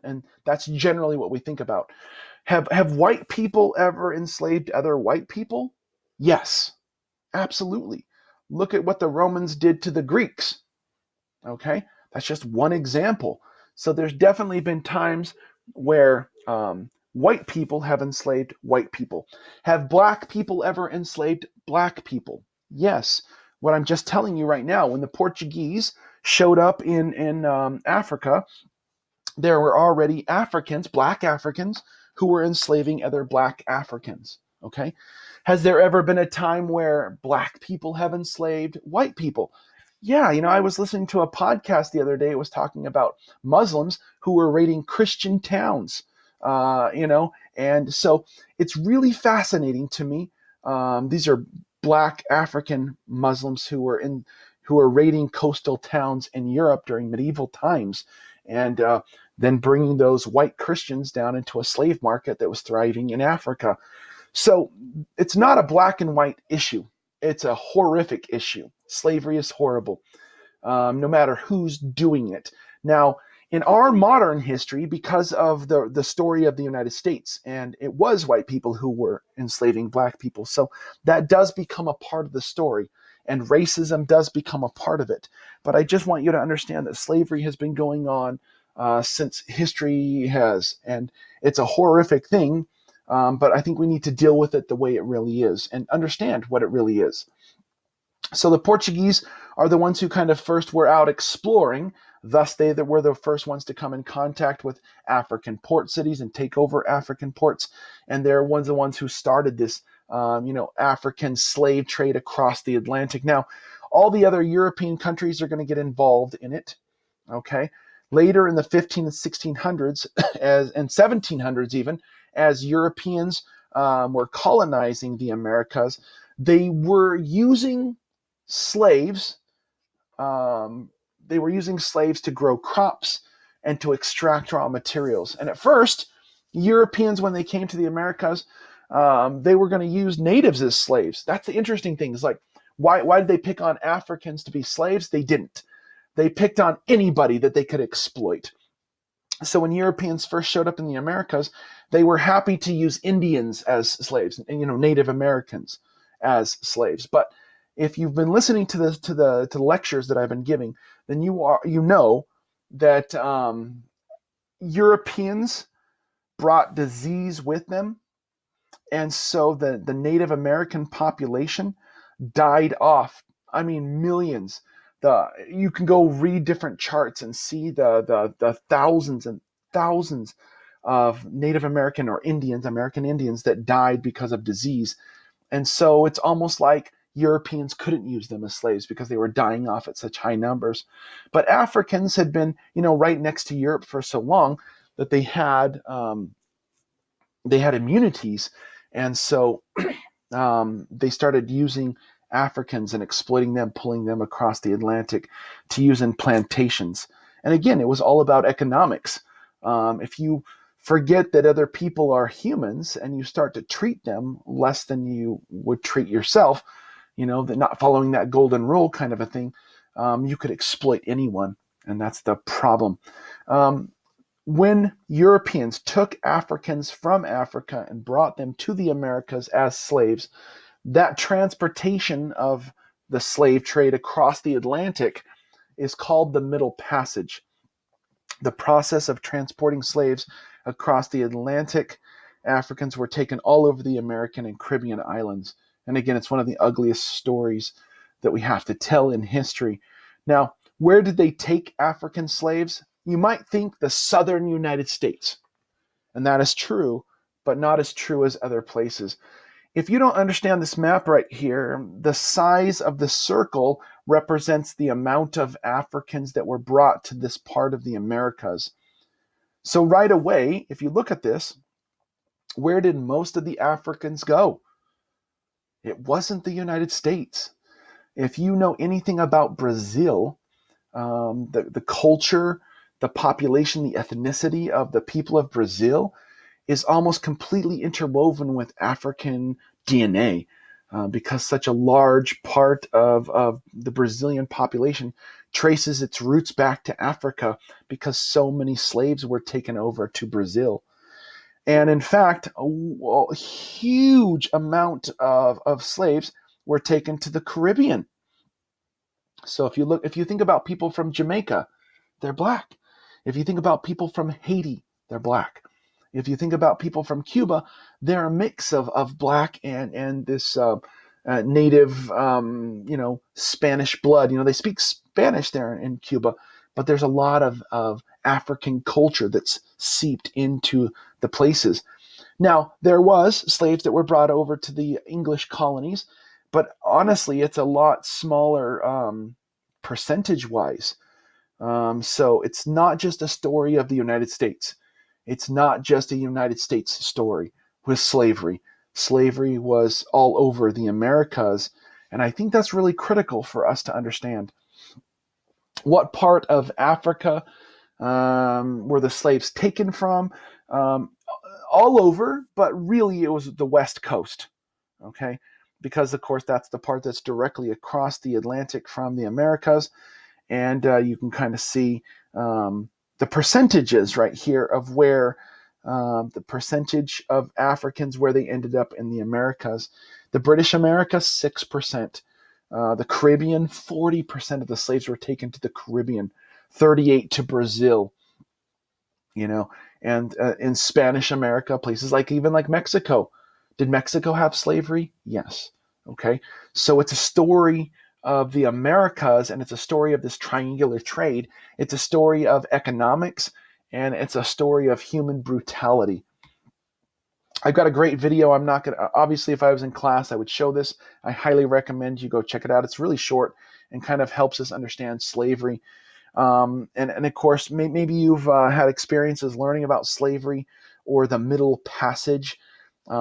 And that's generally what we think about. Have white people ever enslaved other white people? Yes, absolutely. Look at what the Romans did to the Greeks. Okay, that's just one example. So there's definitely been times where white people have enslaved white people. Have black people ever enslaved black people? Yes. What I'm just telling you right now, when the Portuguese showed up in Africa, there were already Africans, black Africans, who were enslaving other Black Africans. Okay. Has there ever been a time where Black people have enslaved white people? Yeah, I was listening to a podcast the other day. It was talking about Muslims who were raiding Christian towns, and so it's really fascinating to me. These are Black African Muslims who were raiding coastal towns in Europe during medieval times, and then bringing those white Christians down into a slave market that was thriving in Africa. So it's not a black and white issue. It's a horrific issue. Slavery is horrible, no matter who's doing it. Now, in our modern history, because of the story of the United States, and it was white people who were enslaving Black people, so that does become a part of the story, and racism does become a part of it. But I just want you to understand that slavery has been going on since history has, and it's a horrific thing. But I think we need to deal with it the way it really is and understand what it really is. So the Portuguese are the ones who kind of first were out exploring. Thus, they were the first ones to come in contact with African port cities and take over African ports. And they're the ones who started this, African slave trade across the Atlantic. Now, all the other European countries are going to get involved in it. Okay. Later in the 15 and 1600s, and 1700s even, as Europeans were colonizing the Americas, they were using slaves. They were using slaves to grow crops and to extract raw materials. And at first, Europeans, when they came to the Americas, they were going to use natives as slaves. That's the interesting thing. Is like, why did they pick on Africans to be slaves? They didn't. They picked on anybody that they could exploit. So when Europeans first showed up in the Americas, they were happy to use Indians as slaves, and Native Americans as slaves. But if you've been listening to the lectures that I've been giving, then you know that Europeans brought disease with them, and so the Native American population died off. I mean, millions. You can go read different charts and see the thousands and thousands of Native American or American Indians that died because of disease. And so it's almost like Europeans couldn't use them as slaves because they were dying off at such high numbers. But Africans had been, right next to Europe for so long that they had immunities. And so they started using Africans and exploiting them, pulling them across the Atlantic to use in plantations. And again, it was all about economics. If you forget that other people are humans and you start to treat them less than you would treat yourself, that not following that golden rule kind of a thing, you could exploit anyone. And that's the problem. When Europeans took Africans from Africa and brought them to the Americas as slaves, that transportation of the slave trade across the Atlantic is called the Middle Passage. The process of transporting slaves across the Atlantic, Africans were taken all over the American and Caribbean islands. And again, it's one of the ugliest stories that we have to tell in history. Now, where did they take African slaves? You might think the southern United States. And that is true, but not as true as other places. If you don't understand this map right here, the size of the circle represents the amount of Africans that were brought to this part of the Americas. So right away, if you look at this, where did most of the Africans go? It wasn't the United States. If you know anything about Brazil, the culture, the population, the ethnicity of the people of Brazil is almost completely interwoven with African DNA, because such a large part of the Brazilian population traces its roots back to Africa because so many slaves were taken over to Brazil. And in fact, a huge amount of slaves were taken to the Caribbean. So if you think about people from Jamaica, they're Black. If you think about people from Haiti, they're Black. If you think about people from Cuba, they're a mix of Black and this native, Spanish blood. They speak Spanish there in Cuba, but there's a lot of African culture that's seeped into the places. Now, there was slaves that were brought over to the English colonies, but honestly, it's a lot smaller percentage-wise. So it's not just a story of the United States. It's not just a United States story with slavery. Slavery was all over the Americas, and I think that's really critical for us to understand. What part of Africa were the slaves taken from? Um, all over, but really it was the West Coast, okay? Because, of course, that's the part that's directly across the Atlantic from the Americas. And you can kind of see the percentages right here of where the percentage of Africans where they ended up in the Americas. The British America, 6%. The Caribbean, 40% of the slaves were taken to the Caribbean, 38 to Brazil, you know, and in Spanish America, places like even like Mexico. Did Mexico have slavery? Yes. Okay. So it's a story of the Americas, and it's a story of this triangular trade. It's a story of economics, and it's a story of human brutality. I've got a great video. I'm not going to, obviously, if I was in class, I would show this. I highly recommend you go check it out. It's really short and kind of helps us understand slavery. And of course, maybe you've had experiences learning about slavery or the Middle Passage.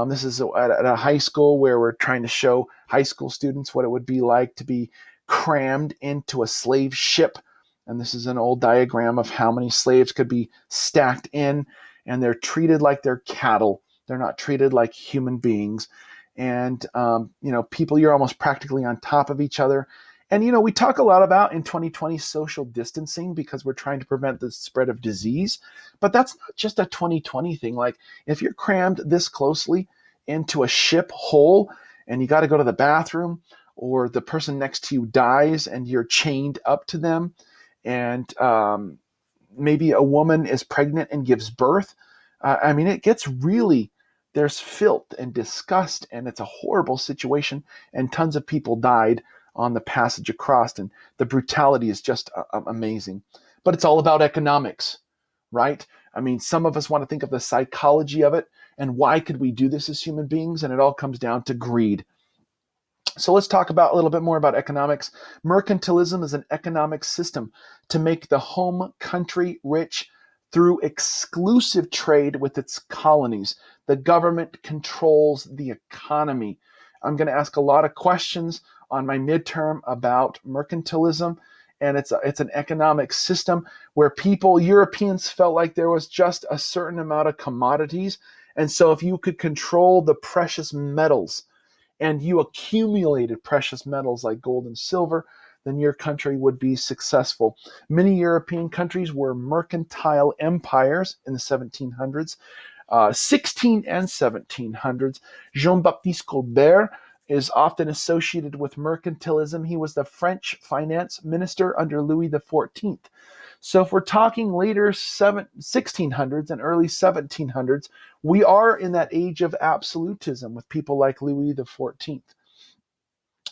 This is at a high school where we're trying to show high school students what it would be like to be crammed into a slave ship. And this is an old diagram of how many slaves could be stacked in, and they're treated like they're cattle. They're not treated like human beings. And, people, you're almost practically on top of each other. And, we talk a lot about in 2020 social distancing because we're trying to prevent the spread of disease. But that's not just a 2020 thing. Like, if you're crammed this closely into a ship hole and you got to go to the bathroom, or the person next to you dies and you're chained up to them, and maybe a woman is pregnant and gives birth, it gets really, there's filth and disgust, and it's a horrible situation, and tons of people died on the passage across, and the brutality is just amazing. But it's all about economics, right? Some of us want to think of the psychology of it, and why could we do this as human beings? And it all comes down to greed. So let's talk about a little bit more about economics. Mercantilism is an economic system to make the home country rich through exclusive trade with its colonies. The government controls the economy. I'm going to ask a lot of questions on my midterm about mercantilism, and it's an economic system where Europeans felt like there was just a certain amount of commodities, and so if you could control the precious metals and you accumulated precious metals like gold and silver, then your country would be successful. Many European countries were mercantile empires in the 1700s, 16 and 1700s. Jean-Baptiste Colbert is often associated with mercantilism. He was the French finance minister under Louis XIV. So if we're talking later 1600s and early 1700s, we are in that age of absolutism with people like Louis XIV.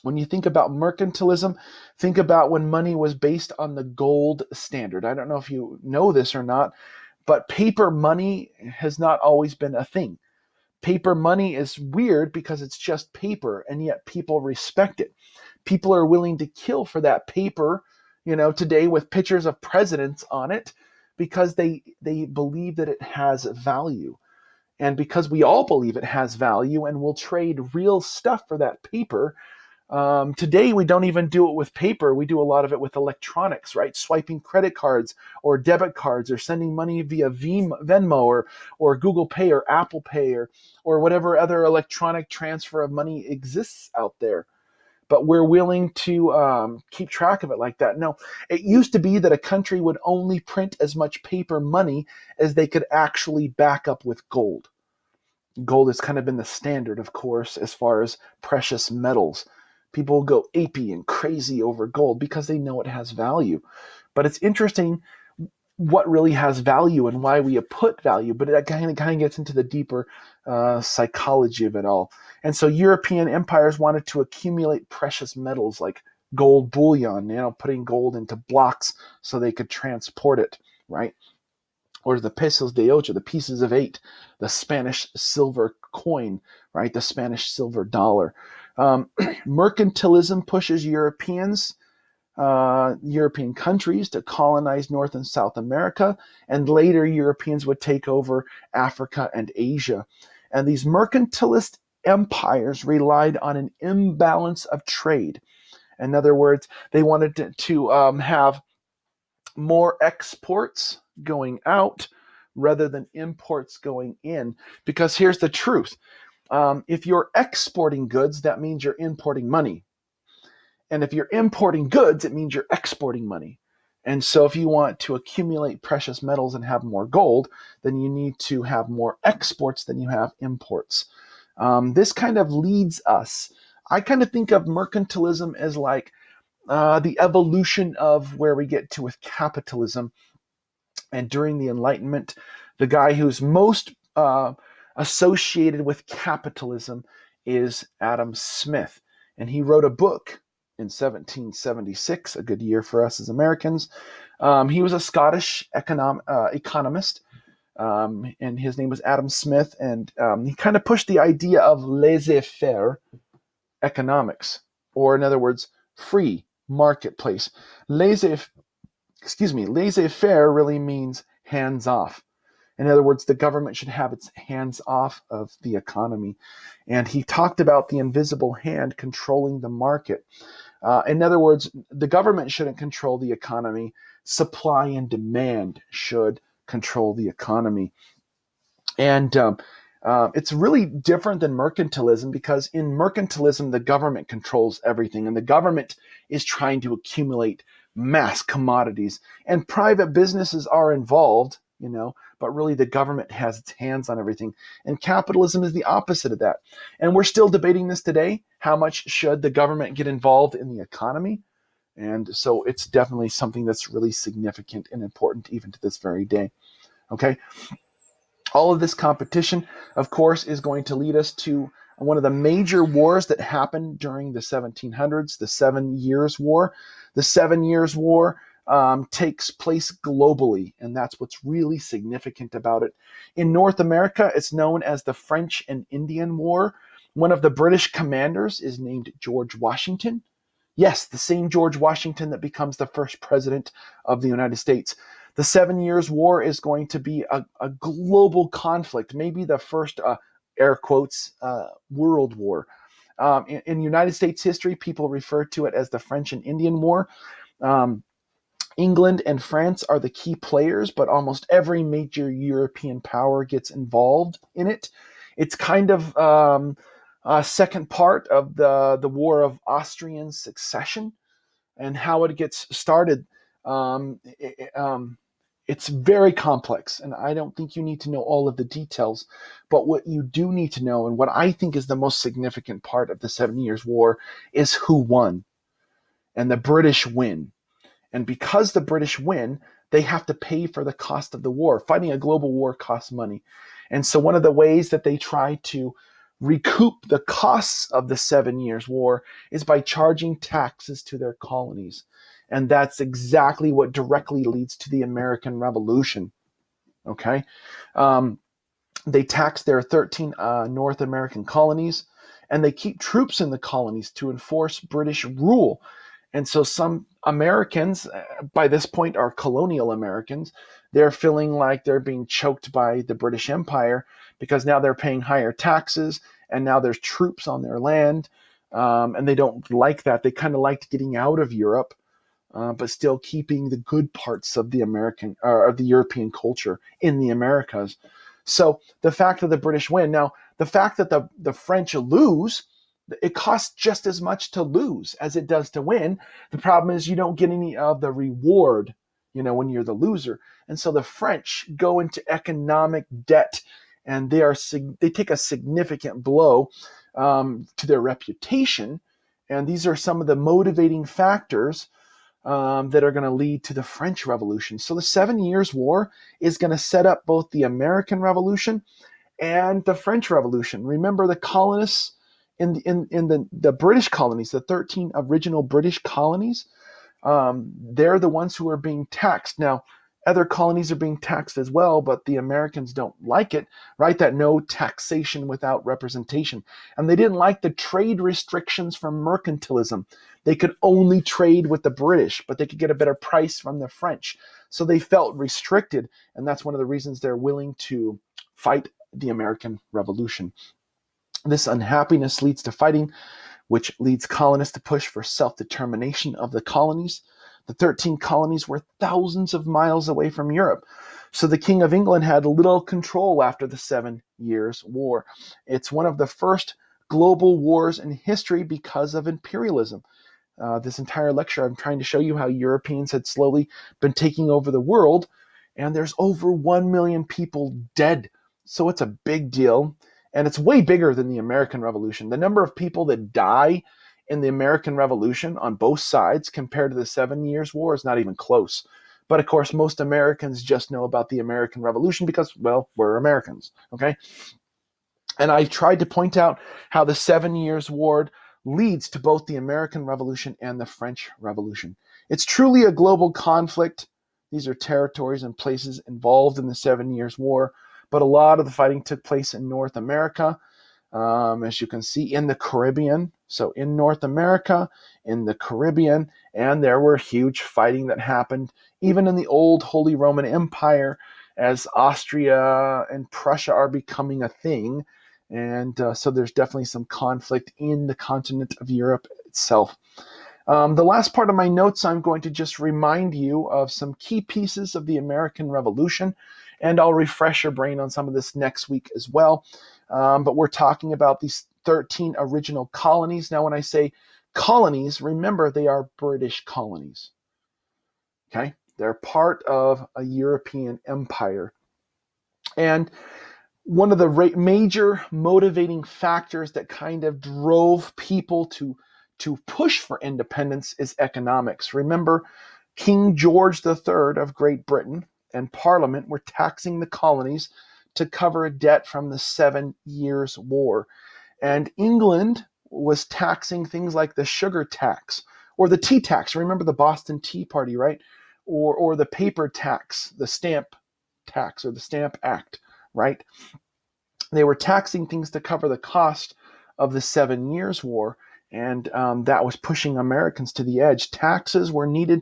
When you think about mercantilism, think about when money was based on the gold standard. I don't know if you know this or not, but paper money has not always been a thing. Paper money is weird because it's just paper, and yet people respect it. People are willing to kill for that paper, today with pictures of presidents on it, because they believe that it has value. And because we all believe it has value and we'll trade real stuff for that paper, today, we don't even do it with paper. We do a lot of it with electronics, right? Swiping credit cards or debit cards, or sending money via Venmo or Google Pay or Apple Pay or whatever other electronic transfer of money exists out there. But we're willing to keep track of it like that. No, it used to be that a country would only print as much paper money as they could actually back up with gold. Gold has kind of been the standard, of course, as far as precious metals. People go apey and crazy over gold because they know it has value. But it's interesting what really has value and why we put value, but it kind of gets into the deeper psychology of it all. And so European empires wanted to accumulate precious metals like gold bullion, putting gold into blocks so they could transport it, right? or the pesos de ocho, the pieces of eight, the Spanish silver coin, right? The Spanish silver dollar. Mercantilism pushes European countries to colonize North and South America, and later Europeans would take over Africa and Asia. And these mercantilist empires relied on an imbalance of trade. In other words, they wanted to have more exports going out rather than imports going in. Because here's the truth. If you're exporting goods, that means you're importing money. And if you're importing goods, it means you're exporting money. And so if you want to accumulate precious metals and have more gold, then you need to have more exports than you have imports. This kind of leads us. I kind of think of mercantilism as like the evolution of where we get to with capitalism. And during the Enlightenment, the guy who's most associated with capitalism is Adam Smith. And he wrote a book in 1776, a good year for us as Americans. He was a Scottish economist, and his name was Adam Smith. And he kind of pushed the idea of laissez-faire economics, or in other words, free marketplace. Laissez-faire really means hands off. In other words, the government should have its hands off of the economy. And he talked about the invisible hand controlling the market. In other words, the government shouldn't control the economy. Supply and demand should control the economy. And it's really different than mercantilism, because in mercantilism, the government controls everything, and the government is trying to accumulate mass commodities, and private businesses are involved, but really the government has its hands on everything. And capitalism is the opposite of that. And we're still debating this today. How much should the government get involved in the economy? And so it's definitely something that's really significant and important even to this very day. Okay. All of this competition, of course, is going to lead us to one of the major wars that happened during the 1700s, the 7 Years' War. The 7 Years' War takes place globally, and that's what's really significant about it. In North America, it's known as the French and Indian War. One of the British commanders is named George Washington. Yes, the same George Washington that becomes the first president of the United States. The 7 Years' War is going to be a global conflict, maybe the first, air quotes, world war. In United States history, people refer to it as the French and Indian War. England and France are the key players, but almost every major European power gets involved in it. It's kind of a second part of the War of Austrian Succession, and how it gets started. It's very complex, and I don't think you need to know all of the details. But what you do need to know, and what I think is the most significant part of the 7 Years' War, is who won. And the British win. And because the British win, they have to pay for the cost of the war. Fighting a global war costs money. And so one of the ways that they try to recoup the costs of the 7 Years' War is by charging taxes to their colonies. And that's exactly what directly leads to the American Revolution. Okay? They tax their 13 North American colonies, and they keep troops in the colonies to enforce British rule. And so some Americans, by this point, are colonial Americans. They're feeling like they're being choked by the British Empire, because now they're paying higher taxes, and now there's troops on their land, and they don't like that. They kind of liked getting out of Europe, but still keeping the good parts of the European culture in the Americas. So the fact that the British win, now the fact that the French lose, it costs just as much to lose as it does to win. The problem is you don't get any of the reward, when you're the loser. And so the French go into economic debt, and they take a significant blow to their reputation. And these are some of the motivating factors that are going to lead to the French Revolution. So the 7 Years' War is going to set up both the American Revolution and the French Revolution. Remember, the colonists in the British colonies, the 13 original British colonies, they're the ones who are being taxed. Now, Other colonies are being taxed as well, but the Americans don't like it, right? That no taxation without representation. And they didn't like the trade restrictions from mercantilism. They could only trade with the British, but they could get a better price from the French. So they felt restricted, and that's one of the reasons they're willing to fight the American Revolution. This unhappiness leads to fighting, which leads colonists to push for self-determination of the colonies. The 13 colonies were thousands of miles away from Europe. So the King of England had little control after the 7 Years' War. It's one of the first global wars in history because of imperialism. This entire lecture, I'm trying to show you how Europeans had slowly been taking over the world, and there's over 1 million people dead. So it's a big deal, and it's way bigger than the American Revolution. The number of people that die in the American Revolution on both sides compared to the 7 Years' War is not even close. But of course, most Americans just know about the American Revolution because, well, we're Americans, okay? And I tried to point out how the 7 Years' War leads to both the American Revolution and the French Revolution. It's truly a global conflict. These are territories and places involved in the 7 Years' War, but a lot of the fighting took place in North America, as you can see, in the Caribbean. So in North America, in the Caribbean, and there were huge fighting that happened even in the old Holy Roman Empire as Austria and Prussia are becoming a thing. And so there's definitely some conflict in the continent of Europe itself. The last part of my notes, I'm going to just remind you of some key pieces of the American Revolution, and I'll refresh your brain on some of this next week as well. But we're talking about these 13 original colonies. Now, when I say colonies, remember they are British colonies. Okay? They're part of a European empire. And one of the major motivating factors that kind of drove people to push for independence is economics. Remember, King George III of Great Britain and Parliament were taxing the colonies to cover a debt from the 7 Years' War. And England was taxing things like the sugar tax or the tea tax. Remember the Boston Tea Party, right? Or the paper tax, the stamp tax or the Stamp Act, right? They were taxing things to cover the cost of the 7 Years' War, and that was pushing Americans to the edge. Taxes were needed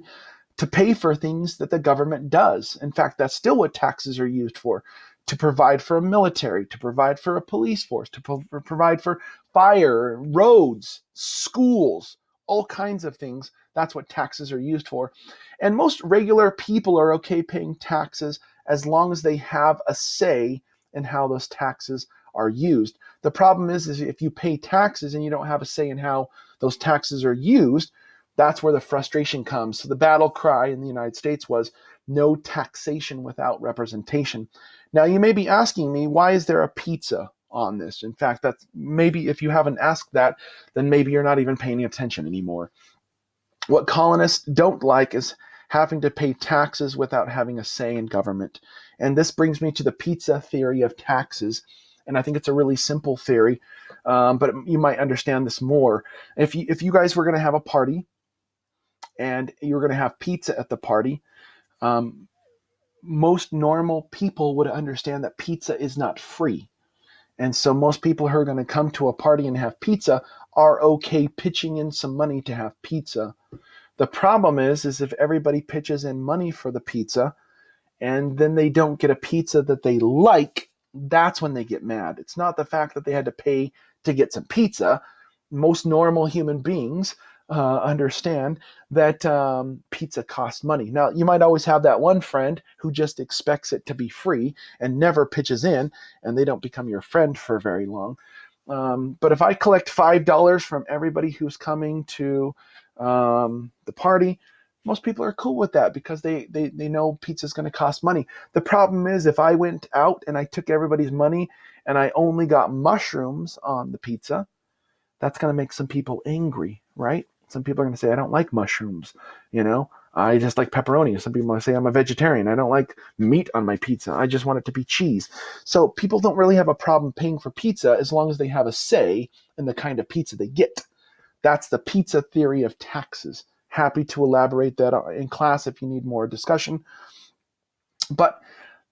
to pay for things that the government does. In fact, that's still what taxes are used for, to provide for a military, to provide for a police force, to provide for fire, roads, schools, all kinds of things. That's what taxes are used for. And most regular people are okay paying taxes as long as they have a say in how those taxes are used. The problem is if you pay taxes and you don't have a say in how those taxes are used, that's where the frustration comes. So the battle cry in the United States was no taxation without representation. Now you may be asking me, why is there a pizza on this? In fact, that's maybe if you haven't asked that, then maybe you're not even paying attention anymore. What colonists don't like is having to pay taxes without having a say in government. And this brings me to the pizza theory of taxes. And I think it's a really simple theory, but you might understand this more. If you guys were going to have a party and you were going to have pizza at the party, most normal people would understand that pizza is not free. And so most people who are going to come to a party and have pizza are okay pitching in some money to have pizza. The problem is if everybody pitches in money for the pizza and then they don't get a pizza that they like, that's when they get mad. It's not the fact that they had to pay to get some pizza. Most normal human beings understand that pizza costs money. Now, you might always have that one friend who just expects it to be free and never pitches in, and they don't become your friend for very long. But if I collect $5 from everybody who's coming to the party, most people are cool with that because they know pizza is going to cost money. The problem is if I went out and I took everybody's money and I only got mushrooms on the pizza, that's going to make some people angry, right? Some people are going to say, I don't like mushrooms, I just like pepperoni. Some people might say I'm a vegetarian. I don't like meat on my pizza. I just want it to be cheese. So people don't really have a problem paying for pizza as long as they have a say in the kind of pizza they get. That's the pizza theory of taxes. Happy to elaborate that in class if you need more discussion. But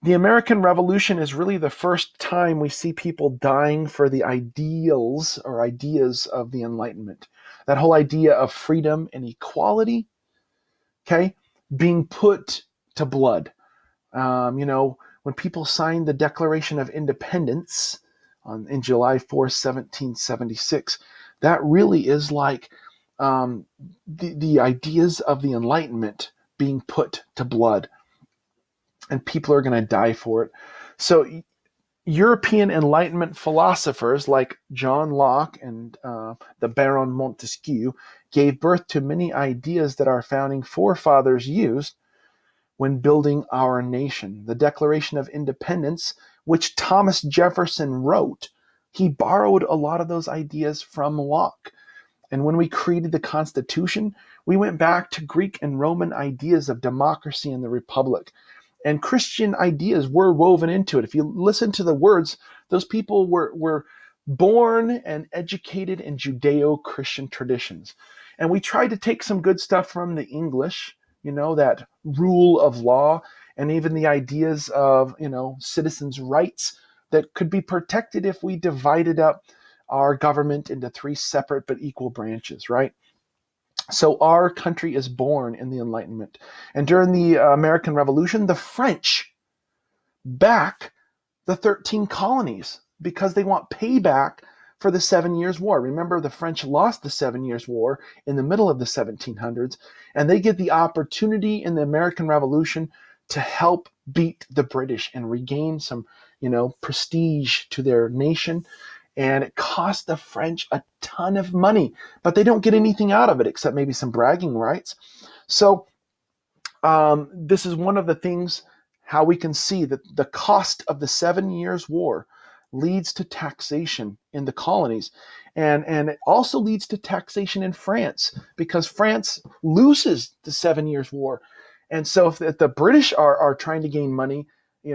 the American Revolution is really the first time we see people dying for the ideals or ideas of the Enlightenment. That whole idea of freedom and equality, okay, being put to blood. When people signed the Declaration of Independence in July 4th, 1776, that really is like the ideas of the Enlightenment being put to blood, and people are going to die for it. So European Enlightenment philosophers like John Locke and the Baron Montesquieu gave birth to many ideas that our founding forefathers used when building our nation. The Declaration of Independence, which Thomas Jefferson wrote, he borrowed a lot of those ideas from Locke. And when we created the Constitution, we went back to Greek and Roman ideas of democracy and the Republic. And Christian ideas were woven into it. If you listen to the words, those people were born and educated in Judeo-Christian traditions. And we tried to take some good stuff from the English, that rule of law, and even the ideas of, citizens' rights that could be protected if we divided up our government into 3 separate but equal branches, right? So our country is born in the Enlightenment. And during the American Revolution, the French back the 13 colonies because they want payback for the 7 Years' War. Remember, the French lost the 7 Years' War in the middle of the 1700s, and they get the opportunity in the American Revolution to help beat the British and regain some, prestige to their nation. And it cost the French a ton of money, but they don't get anything out of it except maybe some bragging rights. So this is one of the things how we can see that the cost of the 7 Years' War leads to taxation in the colonies. And it also leads to taxation in France because France loses the 7 Years' War. And so if the British are trying to gain money,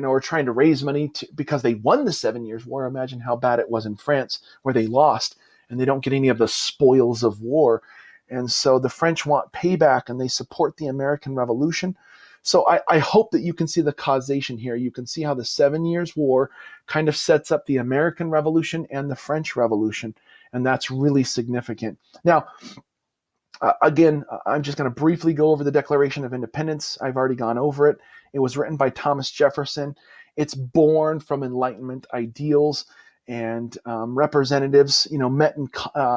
or trying to raise money because they won the 7 Years' War, imagine how bad it was in France where they lost and they don't get any of the spoils of war. And so the French want payback and they support the American Revolution. So I hope that you can see the causation here. You can see how the 7 Years' War kind of sets up the American Revolution and the French Revolution. And that's really significant. Now, again, I'm just going to briefly go over the Declaration of Independence. I've already gone over it. It was written by Thomas Jefferson. It's born from Enlightenment ideals, and representatives, met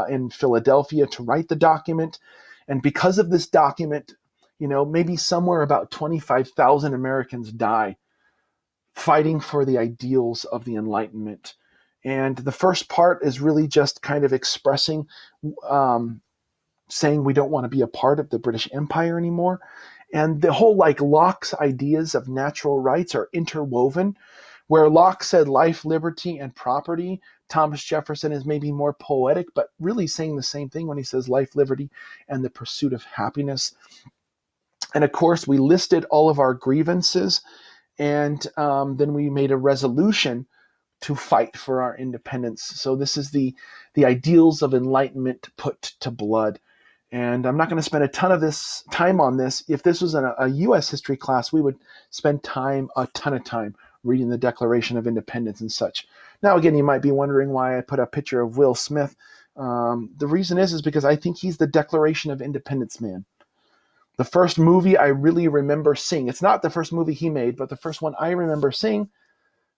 in Philadelphia to write the document. And because of this document, maybe somewhere about 25,000 Americans die fighting for the ideals of the Enlightenment. And the first part is really just kind of expressing, saying we don't want to be a part of the British Empire anymore. And the whole Locke's ideas of natural rights are interwoven. Where Locke said life, liberty, and property, Thomas Jefferson is maybe more poetic, but really saying the same thing when he says life, liberty, and the pursuit of happiness. And of course, we listed all of our grievances, and then we made a resolution to fight for our independence. So this is the ideals of Enlightenment put to blood. And I'm not going to spend a ton of this time on this. If this was a U.S. history class, we would spend a ton of time reading the Declaration of Independence and such. Now, again, you might be wondering why I put a picture of Will Smith. The reason is because I think he's the Declaration of Independence man. The first movie I really remember seeing, it's not the first movie he made, but the first one I remember seeing,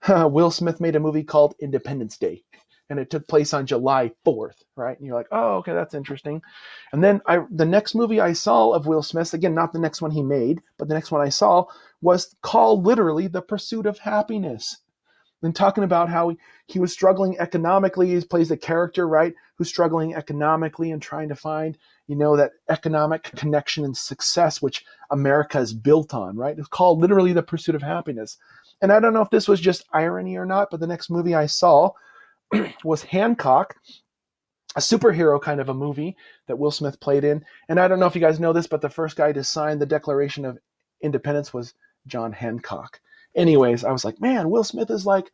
Will Smith made a movie called Independence Day. And it took place on July 4th, right? And you're like, oh, okay, that's interesting. And then the next movie I saw of Will Smith's, again, not the next one he made, but the next one I saw was called literally The Pursuit of Happiness. And talking about how he was struggling economically. He plays a character, right, who's struggling economically and trying to find, that economic connection and success, which America is built on, right? It's called literally The Pursuit of Happiness. And I don't know if this was just irony or not, but the next movie I saw was Hancock, a superhero kind of a movie that Will Smith played in. And I don't know if you guys know this, but the first guy to sign the Declaration of Independence was John Hancock. Anyways, I was like, man, Will Smith is like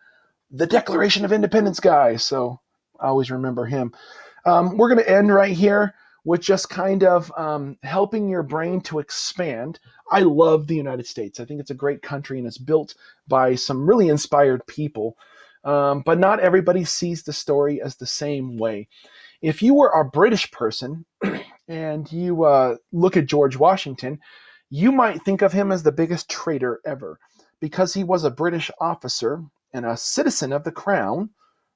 the Declaration of Independence guy. So I always remember him. We're going to end right here with just kind of helping your brain to expand. I love the United States. I think it's a great country and it's built by some really inspired people. But not everybody sees the story as the same way. If you were a British person and you look at George Washington, you might think of him as the biggest traitor ever because he was a British officer and a citizen of the crown,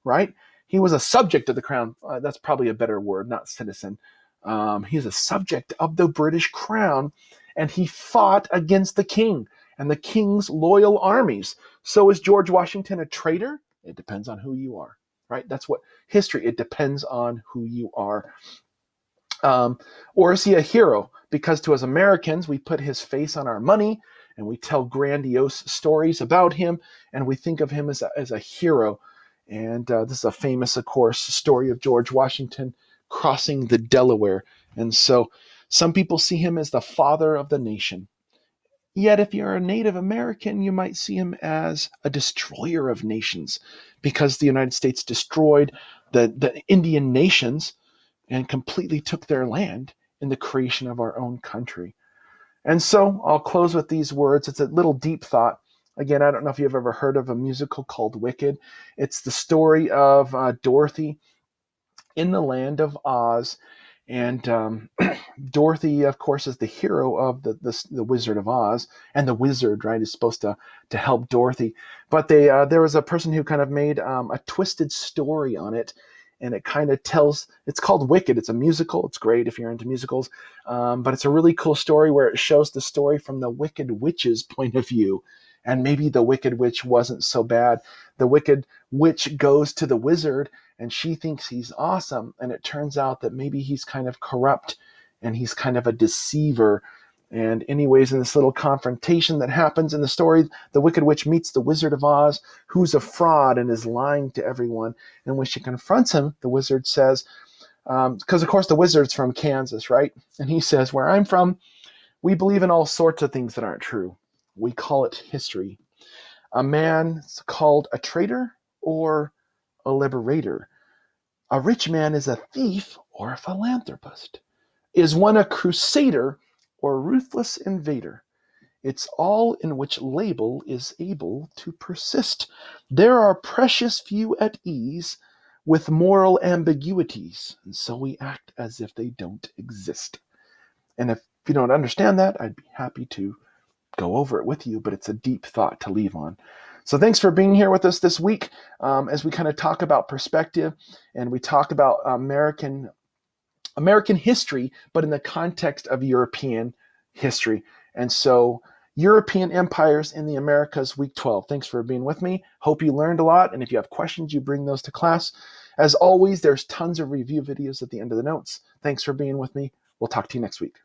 right? He was a subject of the crown. That's probably a better word, not citizen. He's a subject of the British crown, and he fought against the king and the king's loyal armies. So is George Washington a traitor? It depends on who you are, right? That's what history, it depends on who you are. Or is he a hero? Because to us Americans, we put his face on our money and we tell grandiose stories about him and we think of him as a hero. And this is a famous, of course, story of George Washington crossing the Delaware. And so some people see him as the father of the nation. Yet if you're a Native American, you might see him as a destroyer of nations because the United States destroyed the Indian nations and completely took their land in the creation of our own country. And so I'll close with these words. It's a little deep thought. Again, I don't know if you've ever heard of a musical called Wicked. It's the story of Dorothy in the land of Oz. And Dorothy, of course, is the hero of the Wizard of Oz, and the wizard, right, is supposed to help Dorothy. But there was a person who kind of made a twisted story on it, and it kind of tells. It's called Wicked. It's a musical. It's great if you're into musicals, but it's a really cool story where it shows the story from the Wicked Witch's point of view. And maybe the Wicked Witch wasn't so bad. The Wicked Witch goes to the wizard and she thinks he's awesome. And it turns out that maybe he's kind of corrupt and he's kind of a deceiver. And anyways, in this little confrontation that happens in the story, the Wicked Witch meets the Wizard of Oz, who's a fraud and is lying to everyone. And when she confronts him, the wizard says, because of course the wizard's from Kansas, right? And he says, where I'm from, we believe in all sorts of things that aren't true. We call it history. A man's called a traitor or a liberator. A rich man is a thief or a philanthropist. Is one a crusader or a ruthless invader? It's all in which label is able to persist. There are precious few at ease with moral ambiguities, and so we act as if they don't exist. And if you don't understand that, I'd be happy to go over it with you, but it's a deep thought to leave on. So thanks for being here with us this week as we kind of talk about perspective and we talk about American history, but in the context of European history. And so European empires in the Americas, week 12. Thanks for being with me. Hope you learned a lot. And if you have questions, you bring those to class. As always, there's tons of review videos at the end of the notes. Thanks for being with me. We'll talk to you next week.